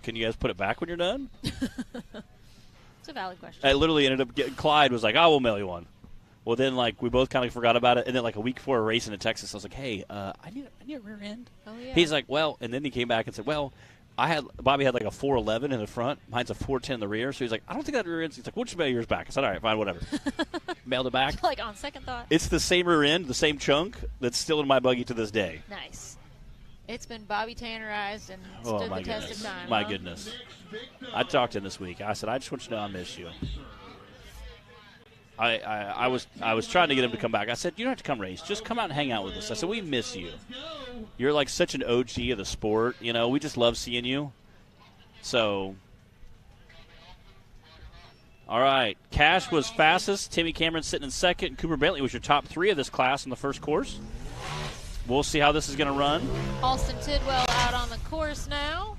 can you guys put it back when you're done? It's a valid question. I literally ended up getting, Clyde was like, we'll mail you one. Well, then, we both kind of forgot about it. And then, a week before a race in Texas, I was like, hey, I need a rear end. Oh, yeah. He's like, well, and then he came back and said, well, Bobby had a 411 in the front. Mine's a 410 in the rear. So he's like, I don't think that rear end. He's like, we'll just mail yours back. I said, all right, fine, whatever. Mailed it back. On second thought. It's the same rear end, the same chunk that's still in my buggy to this day. Nice. It's been Bobby Tannerized and stood the test of time. My goodness. I talked to him this week. I said, I just want you to know I miss you. I was trying to get him to come back. I said, you don't have to come race. Just come out and hang out with us. I said, we miss you. You're such an OG of the sport. We just love seeing you. So, all right. Cash was fastest. Timmy Cameron sitting in second. And Cooper Bentley was your top 3 of this class in the first course. We'll see how this is going to run. Alston Tidwell out on the course now.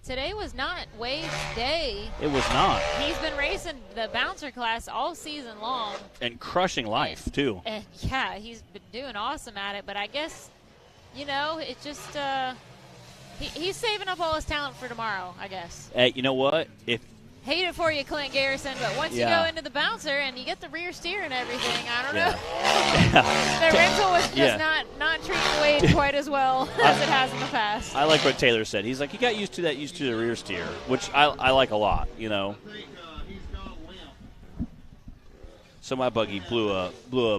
Today was not Wade's day. It was not. He's been racing the bouncer class all season long. And crushing life, too. And yeah, he's been doing awesome at it. But I guess, it just he's saving up all his talent for tomorrow, I guess. Hey, you know what? Hate it for you, Clint Garrison, but once you go into the bouncer and you get the rear steer and everything, I don't know. The rental was just not treating Wade quite as well as it has in the past. I like what Taylor said. He's like, he got used to the rear steer, which I like a lot, So my buggy blew a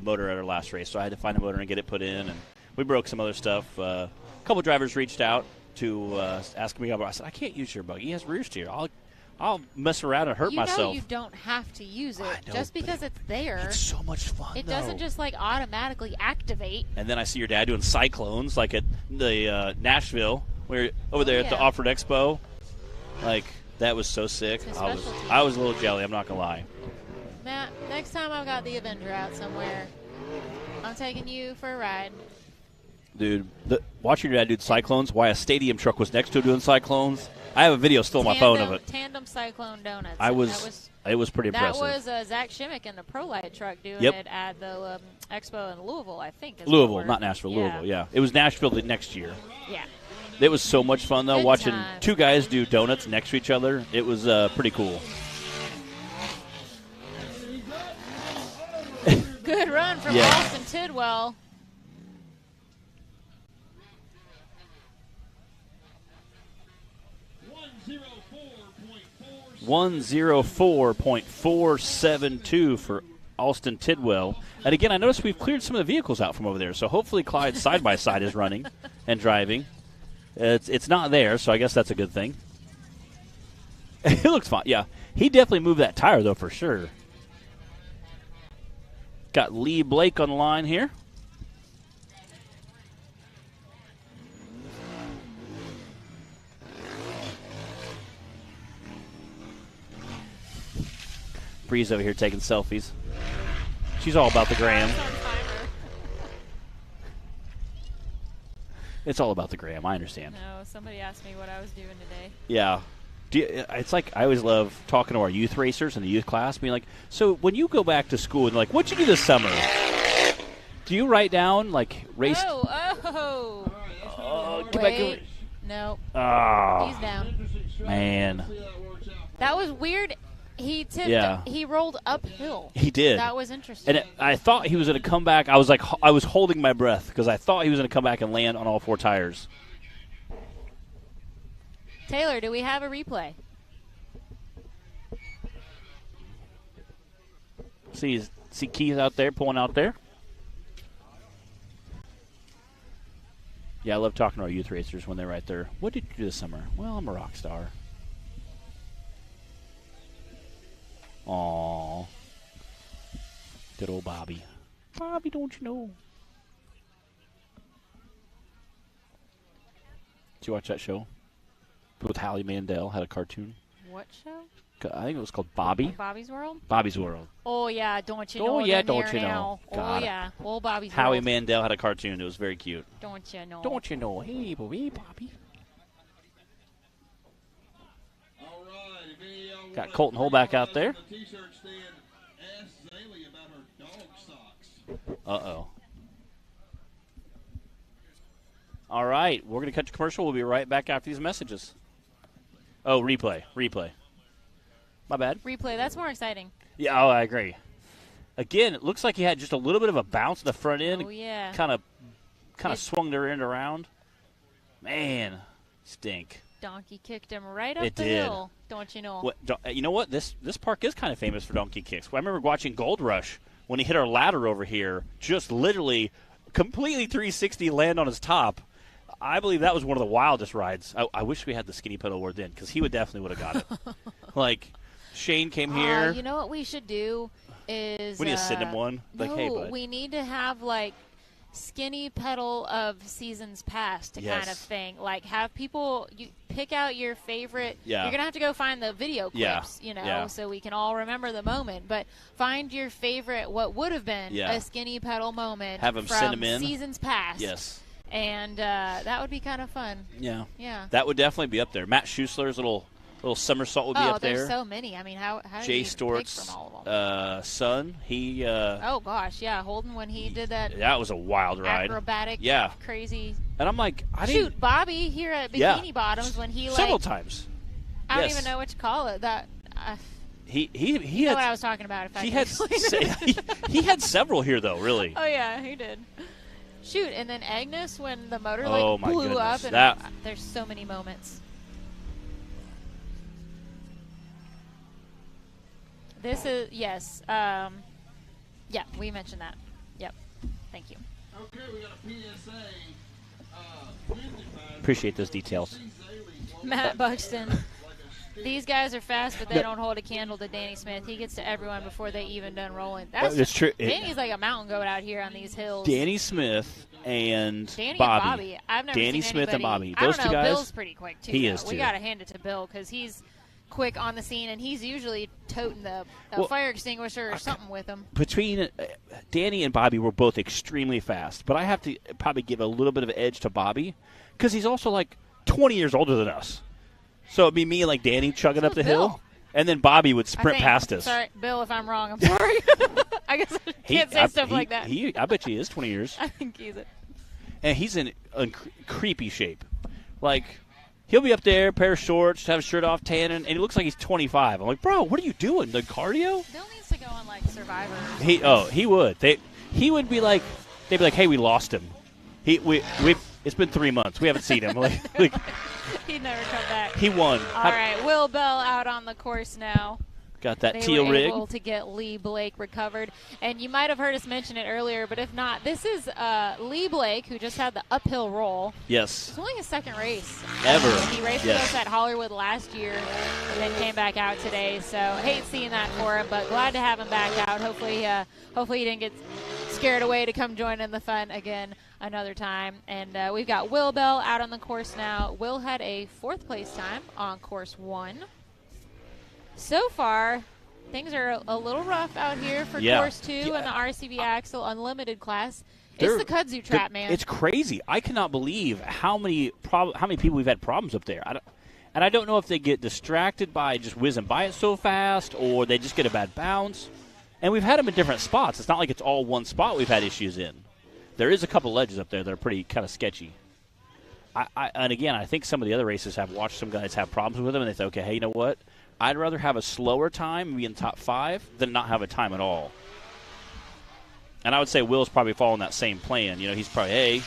motor at our last race, so I had to find a motor and get it put in, and we broke some other stuff. A couple drivers reached out to ask me about it. I said, I can't use your buggy. He has rear steer. I'll mess around and hurt myself. You don't have to use it just because it's there. It's so much fun. It doesn't just automatically activate. And then I see your dad doing cyclones at the Nashville, where over there at the Off-Road Expo. That was so sick. I was a little jelly. I'm not gonna lie. Matt, next time I've got the Avenger out somewhere, I'm taking you for a ride. Dude, watching your dad do cyclones, why a stadium truck was next to him doing cyclones. I have a video still on my phone of it. Tandem cyclone donuts. It was pretty impressive. That was Zach Shimmick in the Pro Light truck doing it at the Expo in Louisville, I think. Louisville, not Nashville. Yeah. Louisville, yeah. It was Nashville the next year. Yeah. It was so much fun, though, watching times. 2 guys do donuts next to each other. It was pretty cool. Good run from Alston Tidwell. 104.472 for Alston Tidwell. And again, I noticed we've cleared some of the vehicles out from over there, so hopefully Clyde's side-by-side is running and driving. It's not there, so I guess that's a good thing. It looks fine. Yeah, he definitely moved that tire, though, for sure. Got Lee Blake on the line here. Bree's over here taking selfies. She's all about the gram. It's all about the gram. I understand. No, somebody asked me what I was doing today. Yeah. It's like I always love talking to our youth racers in the youth class, being like, so when you go back to school, and they're like, what'd you do this summer? Do you write down, race? Get back. No. Oh. He's down. Man. That was weird. He tipped. Yeah. He rolled uphill. He did. That was interesting. And I thought he was going to come back. I was holding my breath because I thought he was going to come back and land on all 4 tires. Taylor, do we have a replay? See Keith out there, pulling out there. Yeah, I love talking to our youth racers when they're right there. What did you do this summer? Well, I'm a rock star. Aww. Good old Bobby. Bobby, don't you know? Did you watch that show? With Hallie Mandel, had a cartoon. What show? I think it was called Bobby. Bobby's World? Bobby's World. Oh, yeah, don't you know? Oh, yeah, don't you know? Oh, God. yeah, old Bobby's Howie World. Mandel had a cartoon. It was very cute. Don't you know? Don't you know? Hey, Bobby. All right, if any of y'all Got wanna Colton Holback out there. on the t-shirt stand, ask Zaylee about her dog socks. Uh-oh. All right, we're going to cut to commercial. We'll be right back after these messages. Oh, replay. My bad. Replay, that's more exciting. Yeah, I agree. Again, it looks like he had just a little bit of a bounce in the front end. Oh, yeah. Kind of swung their end around. Man, stink. Donkey kicked him right up It the did. hill. Don't you know? You know what? This park is kind of famous for donkey kicks. I remember watching Gold Rush when he hit our ladder over here, just literally completely 360 land on his top. I believe that was one of the wildest rides. I wish we had the skinny pedal award then, because he definitely would have got it. Like, Shane came here. You know what we should do is We need to send him one. Like, no, hey, bud. we need to have like skinny pedal of seasons past kind of Yes. thing. Like have people you pick out your favorite. Yeah. You're gonna have to go find the video clips, Yeah. so we can all remember the moment. But find your favorite, what would have been Yeah. a skinny pedal moment. Have 'em from send 'em in. seasons past. Yes. And that would be kind of fun. Yeah. Yeah. That would definitely be up there. Matt Schuessler's little somersault would be up there. There's so many. I mean, how do Jay you even pick Stort's from all of them? son, he Oh gosh, yeah, Holden when he did that that was a wild ride. acrobatic, Yeah. crazy. And I'm like, I didn't Shoot, Bobby here at Yeah. Bikini Bottoms when he several like times. I don't Yes. even know what to call it. That He you know had what I was talking about. If I he can had explain it. he had several here though, really. Oh yeah, he did. Shoot, and then Agnes when the motor Oh, my blew goodness. up, and That- there's so many moments. This is yes, yeah, we mentioned that. Yep, thank you. Okay, we got a PSA. Appreciate those details. Matt Buxton. These guys are fast, but they don't hold a candle to Danny Smith. He gets to everyone before they even done rolling. That's true. Danny's like a mountain goat out here on these hills. Danny Smith and Danny Bobby. and Bobby. I've never Danny seen Smith and anybody- Bobby. Those I don't two know. guys. Bill's pretty quick too. He though. is, We too. got to hand it to Bill because he's quick on the scene, and he's usually toting the Well, fire extinguisher or something with him. Between Danny and Bobby were both extremely fast, but I have to probably give a little bit of an edge to Bobby because he's also like 20 years older than us. So it'd be me and like Danny chugging So up the is Bill. hill, and then Bobby would I sprint think. past us. Sorry, Bill, if I'm wrong, I'm sorry. I guess I can't say stuff like that. I bet you he is 20 years. I think he's it. And he's in creepy shape. Like, he'll be up there, pair of shorts, have his shirt off, tanning, and he looks like he's 25. I'm like, bro, what are you doing? The cardio? Bill needs to go on like Survivor. Or something. He would. He would be like, they'd be like, hey, we lost him. It's been 3 months. We haven't seen him. like He'd never come back. he won. All right, Will Bell out on the course now. Got that They teal were rig. able to get Lee Blake recovered. And you might have heard us mention it earlier, but if not, this is Lee Blake, who just had the uphill roll. Yes. It's only his second race. Ever. He raced Yes. with us at Hollywood last year and then came back out today. So hate seeing that for him, but glad to have him back out. Hopefully he didn't get scared away to come join in the fun again another time. And we've got Will Bell out on the course now. Will had a 4th place time on course 1. So far, things are a little rough out here for course 2 and the RCB Axle Unlimited class. It's the kudzu trap, man. It's crazy. I cannot believe how many people we've had problems up there. I don't know if they get distracted by just whizzing by it so fast or they just get a bad bounce. And we've had them in different spots. It's not like it's all one spot we've had issues in. There is a couple ledges up there that are pretty kind of sketchy. And again, I think some of the other races have watched some guys have problems with them, and they say, okay, hey, you know what? I'd rather have a slower time and be in the top 5 than not have a time at all. And I would say Will's probably following that same plan. You know, he's probably, hey.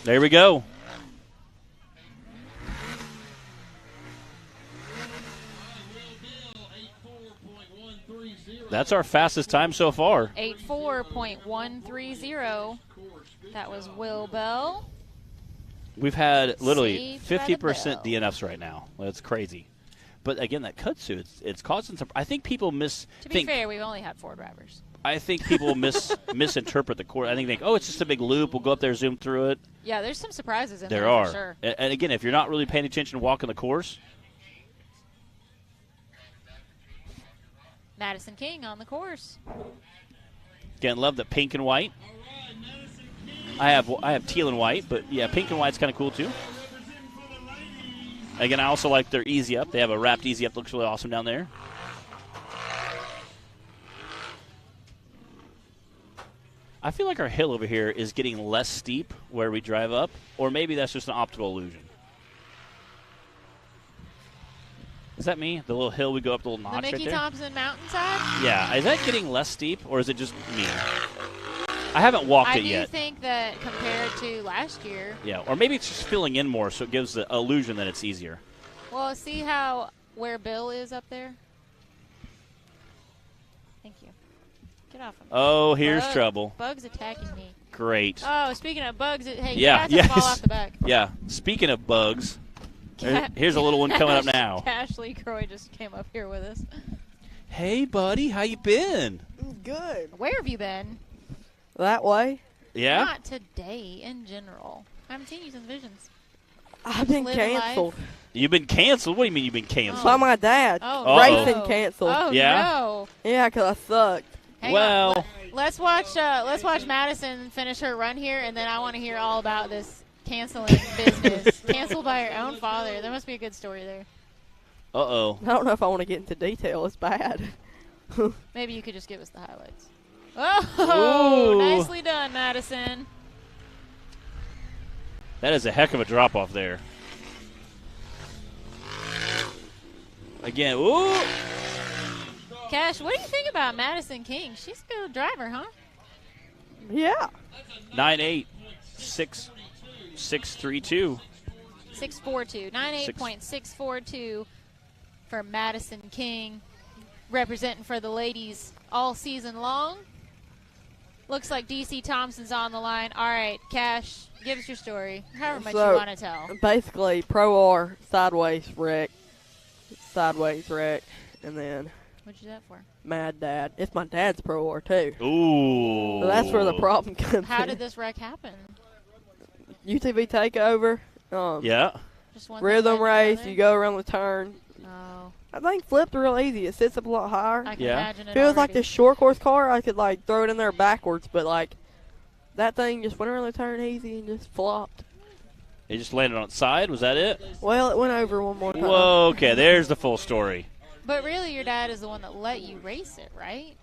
There we go. That's our fastest time so far. 84.130. That was Will Bell. We've had literally Saved by the 50% bell. DNFs right now. That's crazy. But again, that kudzu, it's causing some. I think people To be think. fair, we've only had 4 drivers. I think people misinterpret the course. I think they think, oh, it's just a big loop. We'll go up there, zoom through it. Yeah, there's some surprises in There there are. for sure. And again, if you're not really paying attention walking the course, Madison King on the course. again, love the pink and white. I have teal and white, but yeah, pink and white's kind of cool too. Again, I also like their easy up. They have a wrapped easy up. Looks really awesome down there. I feel like our hill over here is getting less steep where we drive up, or maybe that's just an optical illusion. Is that me? The little hill we go up, the little notch The Mickey right there? Thompson mountainside? Yeah. Is that getting less steep, or is it just me? I haven't walked I it do yet. think that compared to last year, Yeah, or maybe it's just filling in more, so it gives the illusion that it's easier. well, see how where Bill is up there? Thank you. Get off of me. Oh, here's Bug- trouble. Bug's attacking me. Great. Oh, speaking of bugs, hey, Yeah, you have to fall yes. off the back. Yeah, speaking of bugs, Ca- here's a little one coming up now. Ashley Croy just came up here with us. Hey, buddy, how you been? Good. Where have you been? That way? Yeah? Not today in general. I haven't seen you since Visions. I've been Living life. canceled You've been canceled? What do you mean you've been canceled? by my dad. Oh, Racing no. canceled. Oh, Yeah? no. Yeah, 'cause I sucked. Hang Well- on. Let's watch Madison finish her run here, and then I want to hear all about this canceling business. Canceled by her own father. There must be a good story there. Uh-oh. I don't know if I want to get into detail. It's bad. Maybe you could just give us the highlights. Oh, Ooh. nicely done, Madison. That is a heck of a drop-off there. Again, ooh! Cash, what do you think about Madison King? She's a good driver, huh? Yeah. 9.8, 6.32. 642. 98.642 for Madison King, representing for the ladies all season long. Looks like DC Thompson's on the line. All right, Cash, give us your story, however much So, you want to tell. Basically, Pro R sideways wreck, and then What'd you do that for? Mad Dad. It's my dad's Pro R too. Ooh. So that's where the problem comes How in. did this wreck happen? UTV takeover. Yeah. Just one Rhythm thing led to race. another? You go around the turn. Oh, I think flipped real easy. It sits up a lot higher. I can Yeah. imagine it. If it was like already. this short course car, I could like throw it in there backwards, but like that thing just went around the turn easy and just flopped. It just landed on its side? Was that it? Well, it went over one more time. Whoa, okay, there's the full story. But really, your dad is the one that let you race it, right?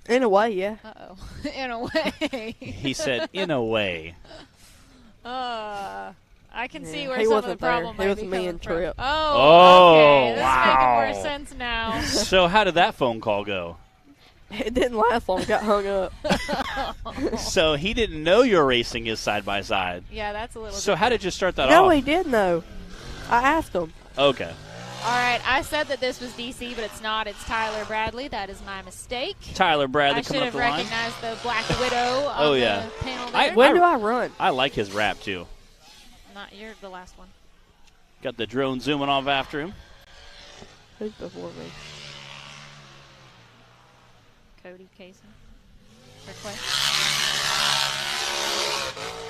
In a way, yeah. Uh-oh. In a way. He said, in a way. I can see Yeah, where he some of the wasn't there. problem It might was be me coming and from. Trip. Oh, Oh, okay. This wow. is making more sense now. So how did that phone call go? It didn't last long. It got hung up. So he didn't know you were racing his side-by-side. Yeah, that's a little So how did you start that No, off? he did know. I asked him. Okay. All right, I said that this was DC, but it's not. It's Tyler Bradley. That is my mistake. Tyler Bradley I should coming up have the line. recognized the Black Widow on Oh, yeah. the panel I- there. When do I run? I like his rap, too. Not you're the last one. Got the drone zooming off after him. Who's before me? Cody Casey.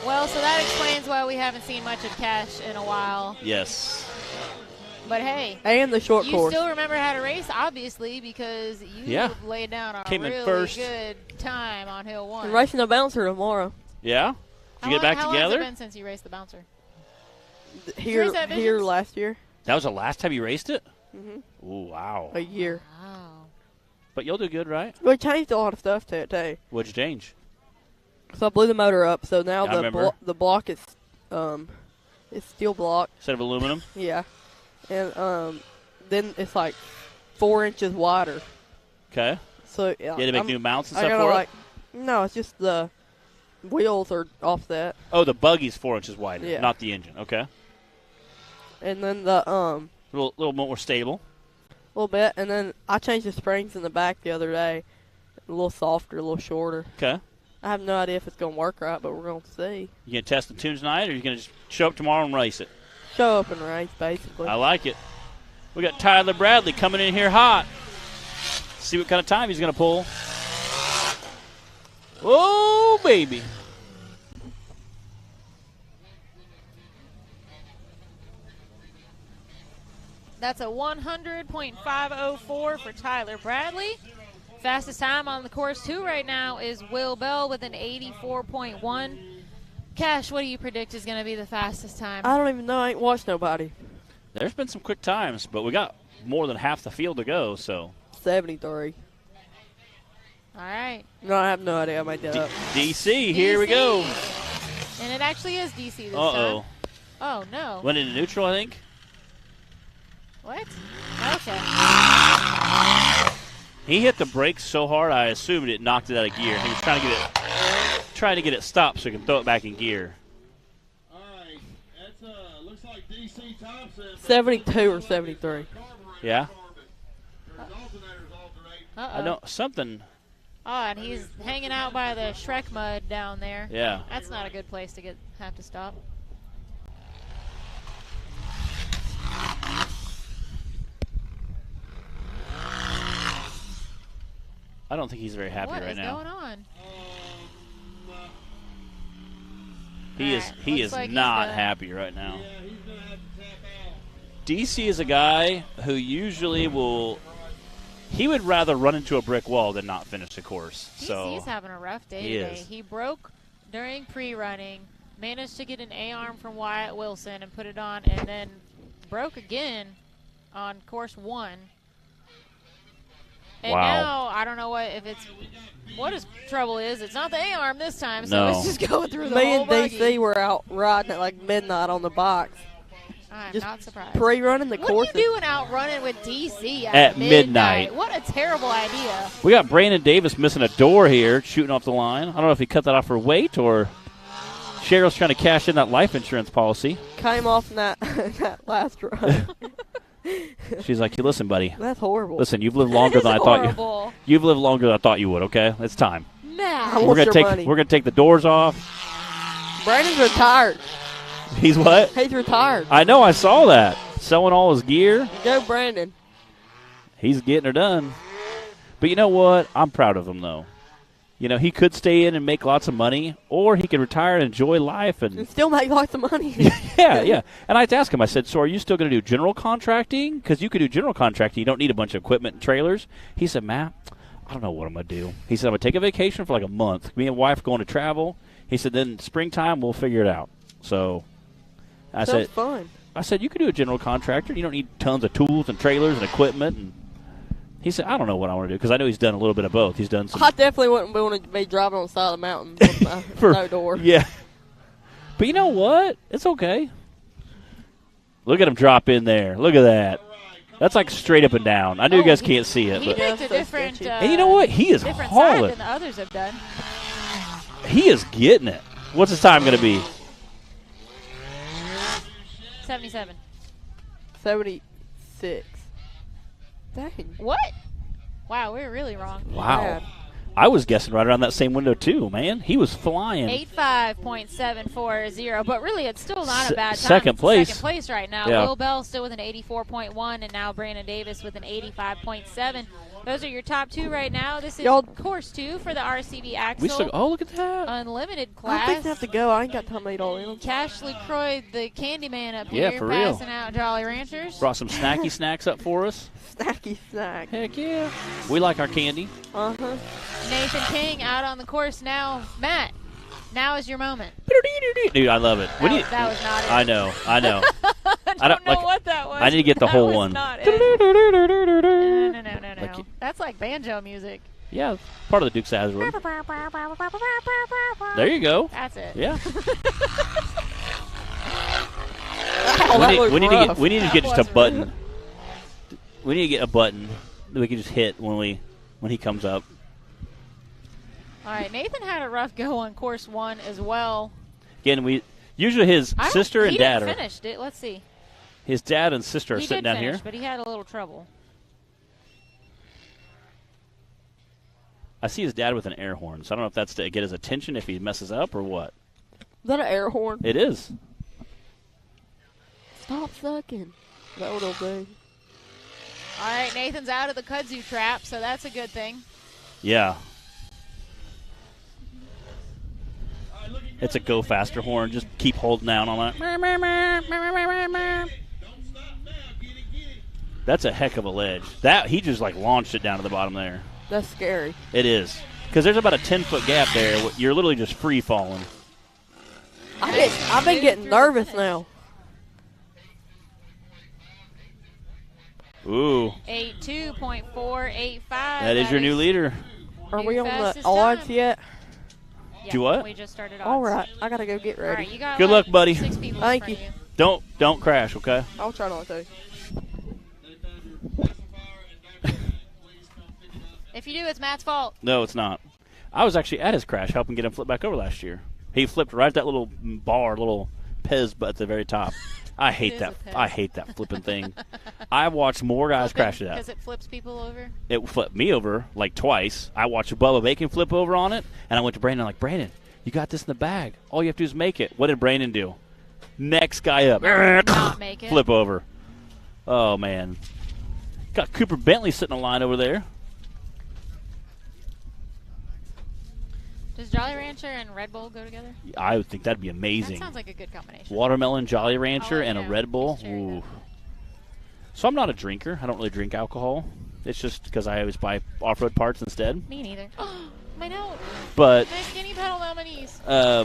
Well, so that explains why we haven't seen much of Cash in a while. Yes. But hey, And the short you course. still remember how to race, obviously, because you Yeah. laid down a Came in really first. good time on Hill 1. I'm racing the bouncer tomorrow. Yeah? Did you get back How long together? has it been since you raced the bouncer? Here, race at here Visions? last year. That was the last time you raced it? Mhm. Ooh, wow. A year. Wow. But you'll do good, right? We changed a lot of stuff to it too. What'd you change? So I blew the motor up. So now I remember. the block is It's steel block. Instead of aluminum? Yeah. And then it's like 4 inches wider. Okay. So You had to make new mounts and I stuff gotta for like, no, it's just the wheels are offset. Oh, the buggy's 4 inches wider, Yeah. not the engine. Okay. And then the A little more stable. little bit, and then I changed the springs in the back the other day. A little softer, a little shorter. Okay. I have no idea if it's going to work right, but we're going to see. You going to test the tune tonight, or you going to just show up tomorrow and race it? Show up and race, basically. I like it. We got Tyler Bradley coming in here hot. See what kind of time he's going to pull. Oh, baby. That's a 100.504 for Tyler Bradley. Fastest time on the course, too, right now is Will Bell with an 84.1. Cash, what do you predict is going to be the fastest time? I don't even know. I ain't watched nobody. There's been some quick times, but we got more than half the field to go, so. 73. All right. No, I have no idea. I made that up. DC, here we go. And it actually is DC this Uh-oh. time. Oh, no. Went into neutral, I think. What? Okay. He hit the brakes so hard, I assumed it knocked it out of gear. He was trying to get it stopped so he can throw it back in gear. All right, that's looks like DC Thompson. 72 or 73. Yeah? Uh-oh. I know something. Oh, and he's hanging out by the Shrek mud down there. Yeah. That's not a good place to have to stop. I don't think he's very happy right now. What is going on? He Alright, is like not he's happy right now. Yeah, he's going to have to tap out. DC is a guy who usually he would rather run into a brick wall than not finish the course. He's having a rough day He today. is. He broke during pre-running, managed to get an A-arm from Wyatt Wilson and put it on, and then broke again on course 1. And Wow. now I don't know what his trouble is. It's not the A-arm this time, so No. it's just going through the Me whole and buggy. DC were out riding at like midnight on the box. I'm Just not surprised. Pre-running the What courses. are you doing out running with DC At midnight? What a terrible idea. We got Brandon Davis missing a door here, shooting off the line. I don't know if he cut that off for weight or Cheryl's trying to cash in that life insurance policy. Came off in that, that last run. She's like, "Hey, listen, buddy. That's horrible. Listen, you've lived longer than I thought you. Horrible. You've lived longer than I thought you would. Okay, it's time. Matt. I We're want gonna your take money. we're gonna take the doors off. Brandon's retired. He's what? He's retired. I know. I saw that. Selling all his gear. Go, Brandon. He's getting her done. But you know what? I'm proud of him, though. You know, he could stay in and make lots of money, or he could retire and enjoy life. And And still make lots of money. yeah. And I had to ask him, I said, so are you still going to do general contracting? Because you could do general contracting. You don't need a bunch of equipment and trailers. He said, Matt, I don't know what I'm going to do. He said, I'm going to take a vacation for like a month. Me and wife going to travel. He said, then springtime, we'll figure it out. So I Sounds said, fun. I said, you could do a general contractor. You don't need tons of tools and trailers and equipment. And he said, I don't know what I want to do, because I know he's done a little bit of both. He's done some. I definitely wouldn't want to be driving on the side of the mountain with no door. Yeah. But you know what? It's okay. Look at him drop in there. Look at that. That's like straight up and down. I know you guys can't see it. He But picked a so different, sketchy. and you know what? He is different side hauling. than the others have done. He is getting it. What's his time going to be? 77. 76. Dang. What? Wow, we were really wrong. Wow. Bad. I was guessing right around that same window, too, man. He was flying. 85.740, but really it's still not a bad time. Second It's place. Second place right now. Yeah. Will Bell still with an 84.1, and now Brandon Davis with an 85.7. Those are your top two right now. This is Y'all- course 2 for the RCB Axle We still. Oh, look at that. Unlimited I class. think I have to go. I ain't got time to eat all them. Cash LaCroix, the Candyman up Yeah, here, for real. passing out Jolly Ranchers. Brought some snacky snacks up for us. Snacky snack. Heck yeah. We like our candy. Uh-huh. Nathan King out on the course now. Matt, now is your moment. Dude, I love it. When you- That was not it. I know. I don't know like, what that was. I need to get the That whole was one. Not it. No. Like you- That's like banjo music. Yeah, part of the Dukes of Hazzard. There you go. That's it. Yeah. Oh, that looked rough. We need to get just a was button. We need to get a button that we can just hit when he comes up. All right, Nathan had a rough go on course 1 as well. Again, usually his sister and dad He finished it. Let's see. His dad and sister are sitting down finish, here. But he had a little trouble. I see his dad with an air horn, so I don't know if that's to get his attention if he messes up or what. Is that an air horn? It is. Stop sucking. That little thing. All right, Nathan's out of the kudzu trap, so that's a good thing. Yeah. It's a go faster horn. Just keep holding down on it. That's a heck of a ledge. That he just like launched it down to the bottom there. That's scary. It is. Because there's about a 10-foot gap there. You're literally just free falling. I've been getting nervous now. Ooh. 82.485. That is your new leader. Are we on the fastest odds time. yet? Yeah, Do what? We just started odds. All right. I got to go get All ready. right, you got Good luck, buddy. 6 people in Thank front you. of Don't crash, okay? I'll try not to. If you do, it's Matt's fault. No, it's not. I was actually at his crash helping get him flip back over last year. He flipped right at that little bar, little Pez at the very top. I hate that. I hate that flipping thing. I watched more guys crash to that. Because it flips people over? It flipped me over like twice. I watched Bubba Bacon flip over on it, and I went to Brandon like, Brandon, you got this in the bag. All you have to do is make it. What did Brandon do? Next guy up. Not make it. Flip over. Oh, man. Got Cooper Bentley sitting in line over there. Does Jolly Rancher and Red Bull go together? I would think that'd be That amazing. sounds like a good combination. Watermelon Jolly Rancher Oh, and a yeah. Red Bull. It's cherry Ooh. So I'm not a drinker. I don't really drink alcohol. It's just because I always buy off-road parts instead. Me neither. My note. But My skinny pedal nominees. yeah.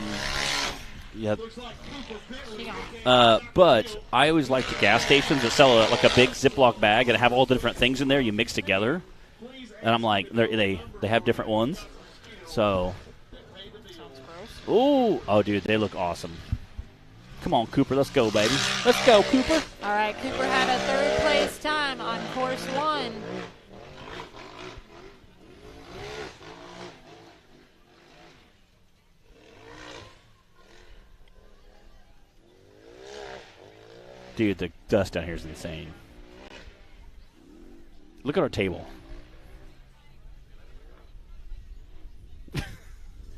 She gone. But I always like the gas stations that sell like a big Ziploc bag and have all the different things in there you mix together. And I'm like, they have different ones. So, oh, dude, they look awesome. Come on, Cooper, let's go, baby. Let's go, Cooper. All right, Cooper had a 3rd place time on course 1. Dude, the dust down here is insane. Look at our table.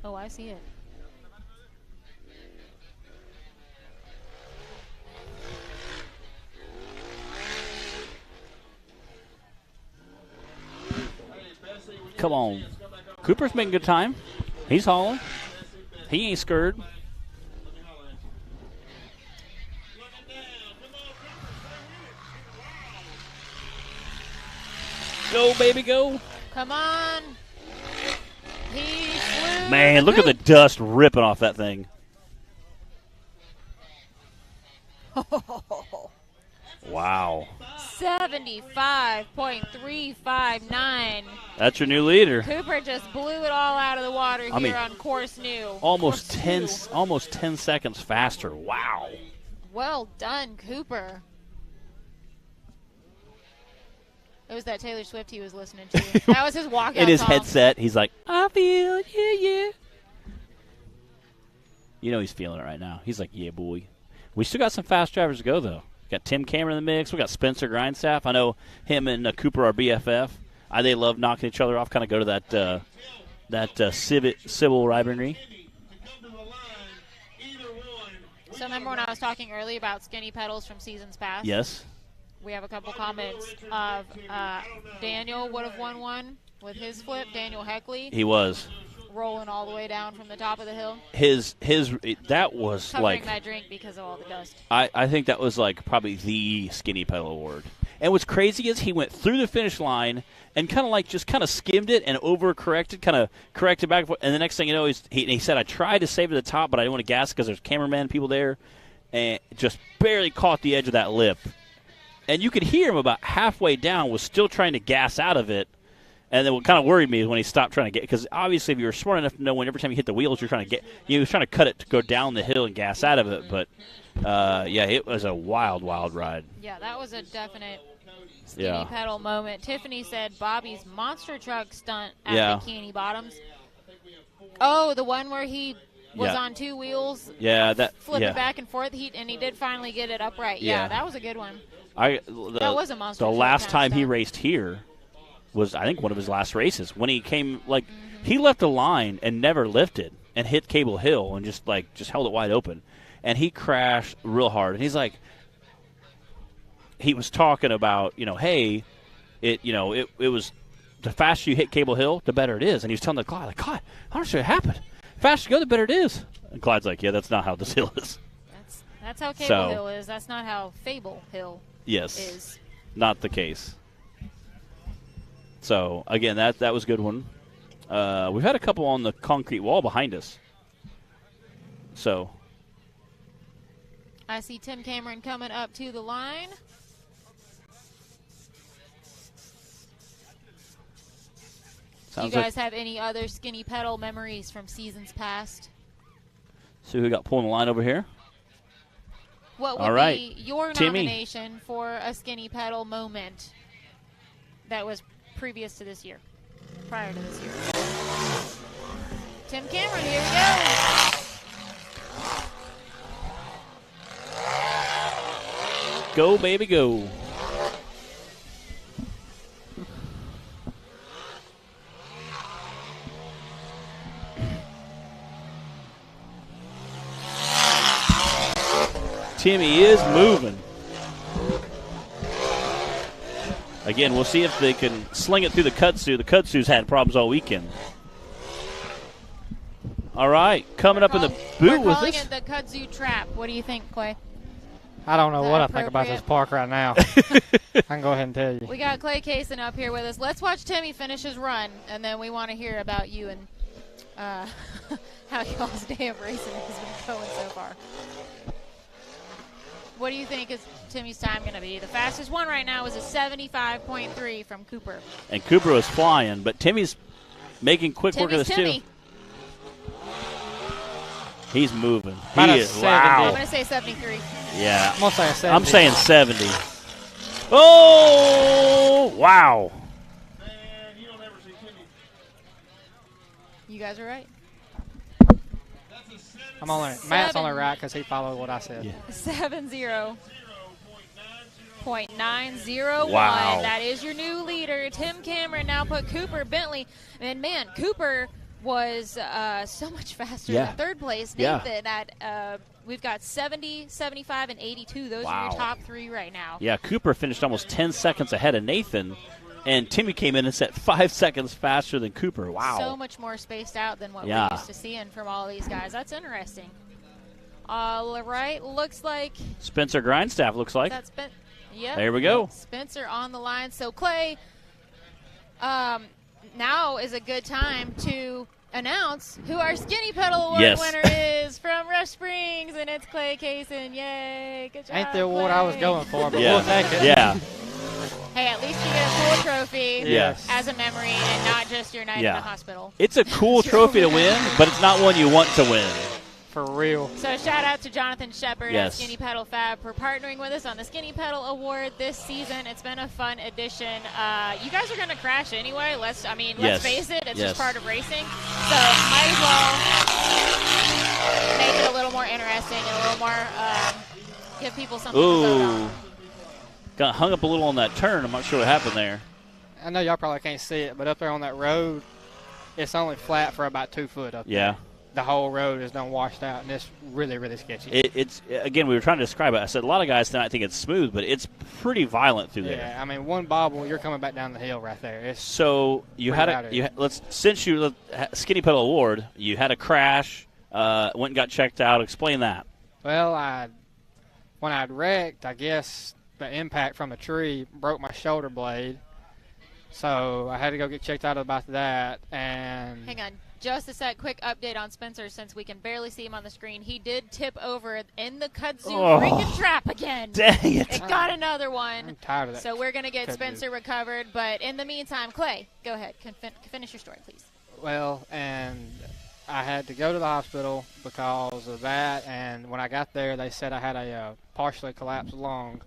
Oh, I see it. Come on. Cooper's making good time. He's hauling. He ain't scared. Go, baby, go. Come on. He flew. Man, look at the dust ripping off that thing. Wow. 75.359. That's your new leader. Cooper just blew it all out of the water here on course new. Almost Course 10 almost 10 seconds faster. Wow. Well done, Cooper. It was that Taylor Swift he was listening to. That was his walkout In his song. headset, he's like, I feel, yeah. You know he's feeling it right now. He's like, yeah, boy. We still got some fast drivers to go, though. Got Tim Cameron in the mix. We got Spencer Grindstaff. I know him and Cooper are BFF. They love knocking each other off. Kind of go to that civil rivalry. So remember when I was talking earlier about skinny pedals from seasons past? Yes. We have a couple comments of Daniel would have won one with his flip. Daniel Heckley. He was. Rolling all the way down from the top of the hill. That was Covering like my drink because of all the dust. I think that was like probably the skinny pedal award. And what's crazy is he went through the finish line and kind of skimmed it and overcorrected, kind of corrected back and forth. And the next thing you know, he said, I tried to save at the top, but I didn't want to gas because there's cameraman people there, and just barely caught the edge of that lip. And you could hear him about halfway down was still trying to gas out of it. And then what kind of worried me is when he stopped trying to get, because obviously if you were smart enough to know when every time you hit the wheels, you're trying to get, he was trying to cut it to go down the hill and gas out of it. But, yeah, it was a wild, wild ride. Yeah, that was a definite skinny pedal moment. Tiffany said Bobby's monster truck stunt at Bikini Bottoms. Oh, the one where he was on two wheels. Yeah, that flipping back and forth. He did finally get it upright. Yeah, that was a good one. That was a monster. The last time he raced here was, I think, one of his last races. When he came, he left the line and never lifted and hit Cable Hill and just held it wide open. And he crashed real hard. And he's like, he was talking about, hey, it was the faster you hit Cable Hill, the better it is. And he was telling the Clyde, God, I don't know what happened. The faster you go, the better it is. And Clyde's like, yeah, that's not how this hill is. That's how Cable Hill is. That's not how Fable Hill is. Not the case. So, again, that was a good one. We've had a couple on the concrete wall behind us. So. I see Tim Cameron coming up to the line. Do you guys have any other skinny pedal memories from seasons past? See who we got pulling the line over here. What would be your nomination for a skinny pedal moment that was previous to this year, prior to this year? Tim Cameron, here we go. Go, baby, go. Timmy is moving. Again, we'll see if they can sling it through the kudzu. The kudzu's had problems all weekend. All right, coming up in the boot with us. We're calling it the kudzu trap. What do you think, Clay? I don't know what I think about this park right now. I can go ahead and tell you. We got Clay Kaysen up here with us. Let's watch Timmy finish his run, and then we want to hear about you and how y'all's day of racing has been going so far. What do you think is Timmy's time going to be? The fastest one right now is a 75.3 from Cooper. And Cooper was flying, but Timmy's making quick work of this too. He's moving. He is. Wow. I'm going to say 73. Yeah. I'm going to say 70. I'm saying 70. Oh, wow. Man, you don't ever see Timmy. You guys are right. I'm only Matt's only right because he followed what I said. Yeah. 70.901. Wow. That is your new leader. Tim Cameron now put Cooper Bentley. And, man, Cooper was so much faster than third place. Nathan at we've got 70, 75, and 82. Those are your top three right now. Yeah, Cooper finished almost 10 seconds ahead of Nathan. And Timmy came in and set 5 seconds faster than Cooper. Wow. So much more spaced out than what we're used to seeing from all these guys. That's interesting. All right. Looks like Spencer Grindstaff looks like. That's yep. There we go. Spencer on the line. So, Clay, now is a good time to announce who our Skinny Pedal Award winner is from Rush Springs, and it's Clay Kaysen. Yay. Good job, Ain't the award Clay. I was going for, but we'll take it. Yeah. Hey, at least you get a cool trophy as a memory and not just your night in the hospital. It's a cool trophy to win, but it's not one you want to win. For real. So shout out to Jonathan Shepard at Skinny Pedal Fab for partnering with us on the Skinny Pedal Award this season. It's been a fun edition. You guys are going to crash anyway. Let's face it. It's just part of racing. So might as well make it a little more interesting and a little more give people something to vote on. Got hung up a little on that turn. I'm not sure what happened there. I know y'all probably can't see it, but up there on that road, it's only flat for about 2 foot up there. The whole road is done washed out, and it's really, really sketchy. It's again, we were trying to describe it. I said a lot of guys tonight think it's smooth, but it's pretty violent through there. Yeah, I mean, one bobble, you're coming back down the hill right there. It's so you had since you Skinny Pedal Award, you had a crash, went and got checked out. Explain that. Well, when I'd wrecked, I guess the impact from the tree broke my shoulder blade. So I had to go get checked out about that. And hang on. Just a sec, quick update on Spencer since we can barely see him on the screen. He did tip over in the kudzu freaking trap again. Dang it. It got another one. I'm tired of that. So we're going to get kudzu. Spencer recovered. But in the meantime, Clay, go ahead. Finish your story, please. Well, and I had to go to the hospital because of that. And when I got there, they said I had a partially collapsed lung,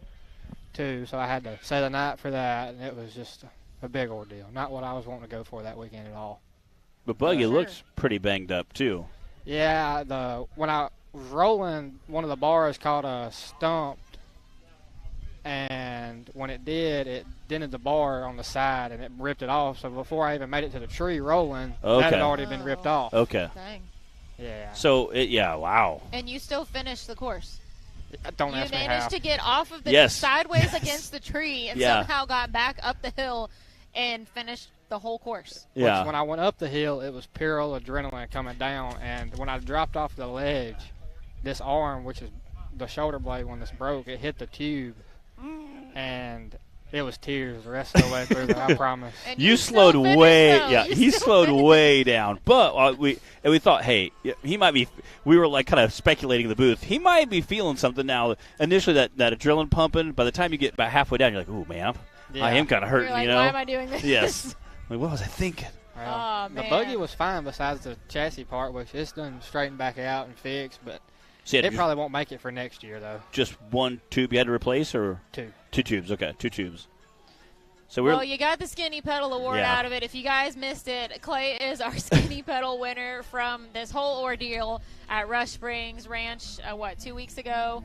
too. So I had to stay the night for that. And it was just a big ordeal. Not what I was wanting to go for that weekend at all. But Buggy looks pretty banged up, too. Yeah, when I was rolling, one of the bars caught a stump, and when it did, it dented the bar on the side, and it ripped it off. So before I even made it to the tree rolling, that had already been ripped off. Okay. Dang. Yeah. So, wow. And you still finished the course. Don't ask me how. You managed to get off of the sideways against the tree and Yeah. somehow got back up the hill and finished the whole course. Yeah. Which, when I went up the hill, it was pure adrenaline coming down. And when I dropped off the ledge, this arm, which is the shoulder blade when this broke, it hit the tube. And it was tears the rest of the way through, I promise. You slowed he slowed way down. But we thought, hey, he might be, we were like kind of speculating in the booth. He might be feeling something now. Initially, that adrenaline pumping, by the time you get about halfway down, you're like, ooh, man, I am kind of hurting, you're like, you know? Why am I doing this? Yes. Like, what was I thinking? Well, the buggy was fine besides the chassis part, which it's done straightened back out and fixed, but it probably won't make it for next year, though. Just one tube you had to replace, or? Two. 2 tubes, okay, 2 tubes. So well, you got the Skinny Pedal Award out of it. If you guys missed it, Clay is our Skinny Pedal winner from this whole ordeal at Rush Springs Ranch, 2 weeks ago?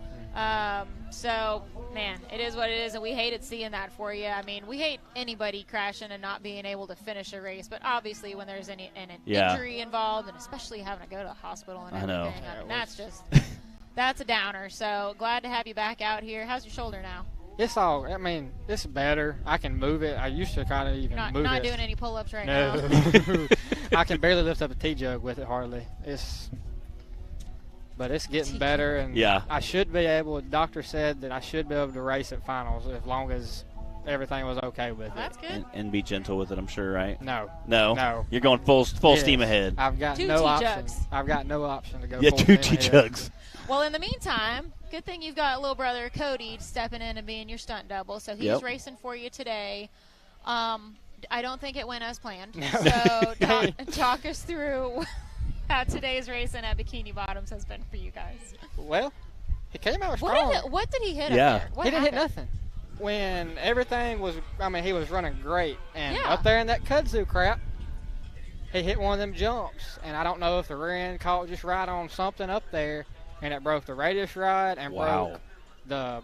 So, man, it is what it is, and we hated seeing that for you. I mean, we hate anybody crashing and not being able to finish a race, but obviously when there's an injury involved, and especially having to go to the hospital and everything, I mean, that's a downer. So glad to have you back out here. How's your shoulder now? It's better. I can move it. I used to kind of even move it. Not doing any pull-ups right now. I can barely lift up a T-jug with it, hardly. But it's getting better, and I should be able. The doctor said that I should be able to race at finals as long as everything was okay with it. That's good. And be gentle with it, I'm sure, right? No. You're going full steam ahead. I've got no option. I've got no option to go. Yeah, full 2 steam T-jugs. Well, in the meantime, good thing you've got little brother Cody stepping in and being your stunt double. So he's racing for you today. I don't think it went as planned. So talk us through how today's racing at Bikini Bottoms has been for you guys. Well, he came out strong. What did he hit up there? He didn't hit nothing. When everything was, he was running great. And up there in that kudzu crap, he hit one of them jumps. And I don't know if the rear end caught just right on something up there. And it broke the radius rod and broke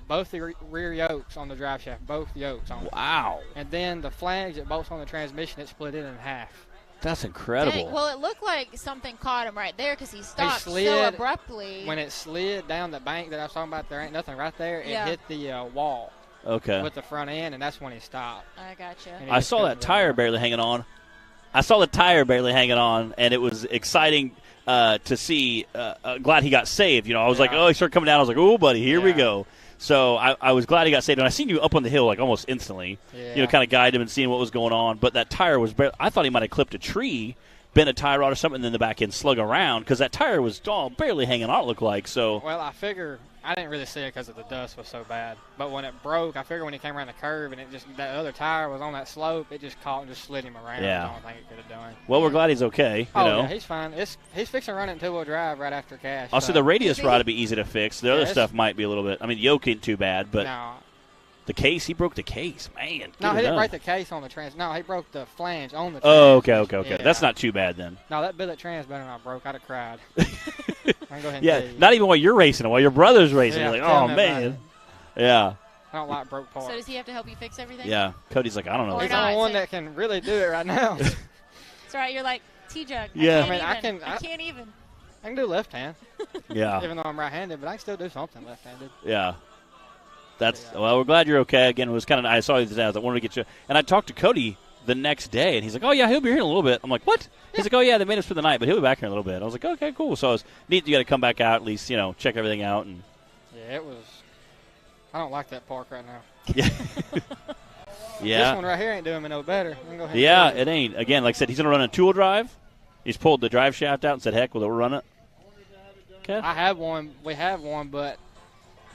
both the rear yokes on the drive shaft, both yokes on it. Wow. And then the flange that bolts on the transmission, it split it in half. That's incredible. Dang. Well, it looked like something caught him right there because he stopped so abruptly. When it slid down the bank that I was talking about, there ain't nothing right there. It hit the wall with the front end, and that's when he stopped. I gotcha. I saw that tire barely hanging on. And it was exciting to see. Glad he got saved. I was like, he started coming down. I was like, oh, buddy, here we go. So I was glad he got saved. And I seen you up on the hill like almost instantly, kind of guide him and seeing what was going on. But that tire was I thought he might have clipped a tree, bent a tie rod or something, and then the back end slug around because that tire was barely hanging on, it looked like. So. Well, I figure I didn't really see it because the dust was so bad. But when it broke, I figured when he came around the curve and that other tire was on that slope, it just caught and just slid him around. Yeah. I don't think it could have done. Well, we're glad he's okay. Yeah, he's fine. He's fixing to run it in two-wheel drive right after Cash. Also, the radius rod would be easy to fix. The other stuff might be a little bit. The yoke ain't too bad, but the case, he broke the case. Man. No, he didn't break the case on the trans. No, he broke the flange on the trans. Oh, okay. Yeah. That's not too bad then. No, that billet trans better not broke. I'd have cried. I can go ahead and tell you. Not even while you're racing, while your brother's racing. Yeah, You're like, oh, man. Yeah. I don't like broke parts. So does he have to help you fix everything? Yeah. Cody's like, I don't know. He's the only one that can really do it right now. That's right. You're like, T-Jug. Yeah. I can't even. I can do left hand. Yeah. Even though I'm right-handed, but I can still do something left-handed. Yeah. Well, we're glad you're okay. Again, it was kind of, I saw you today. I wanted to get you. And I talked to Cody the next day, and he's like, oh, yeah, he'll be here in a little bit. I'm like, what? He's like, oh, yeah, they made us for the night, but he'll be back here in a little bit. I was like, okay, cool. So it was neat you got to come back out, at least, check everything out. And yeah, it was. I don't like that park right now. Yeah. Yeah. This one right here ain't doing me no better. Yeah, it ain't. Again, like I said, he's going to run a two-wheel drive. He's pulled the drive shaft out and said, heck, we'll run it. Okay. I have one. We have one, but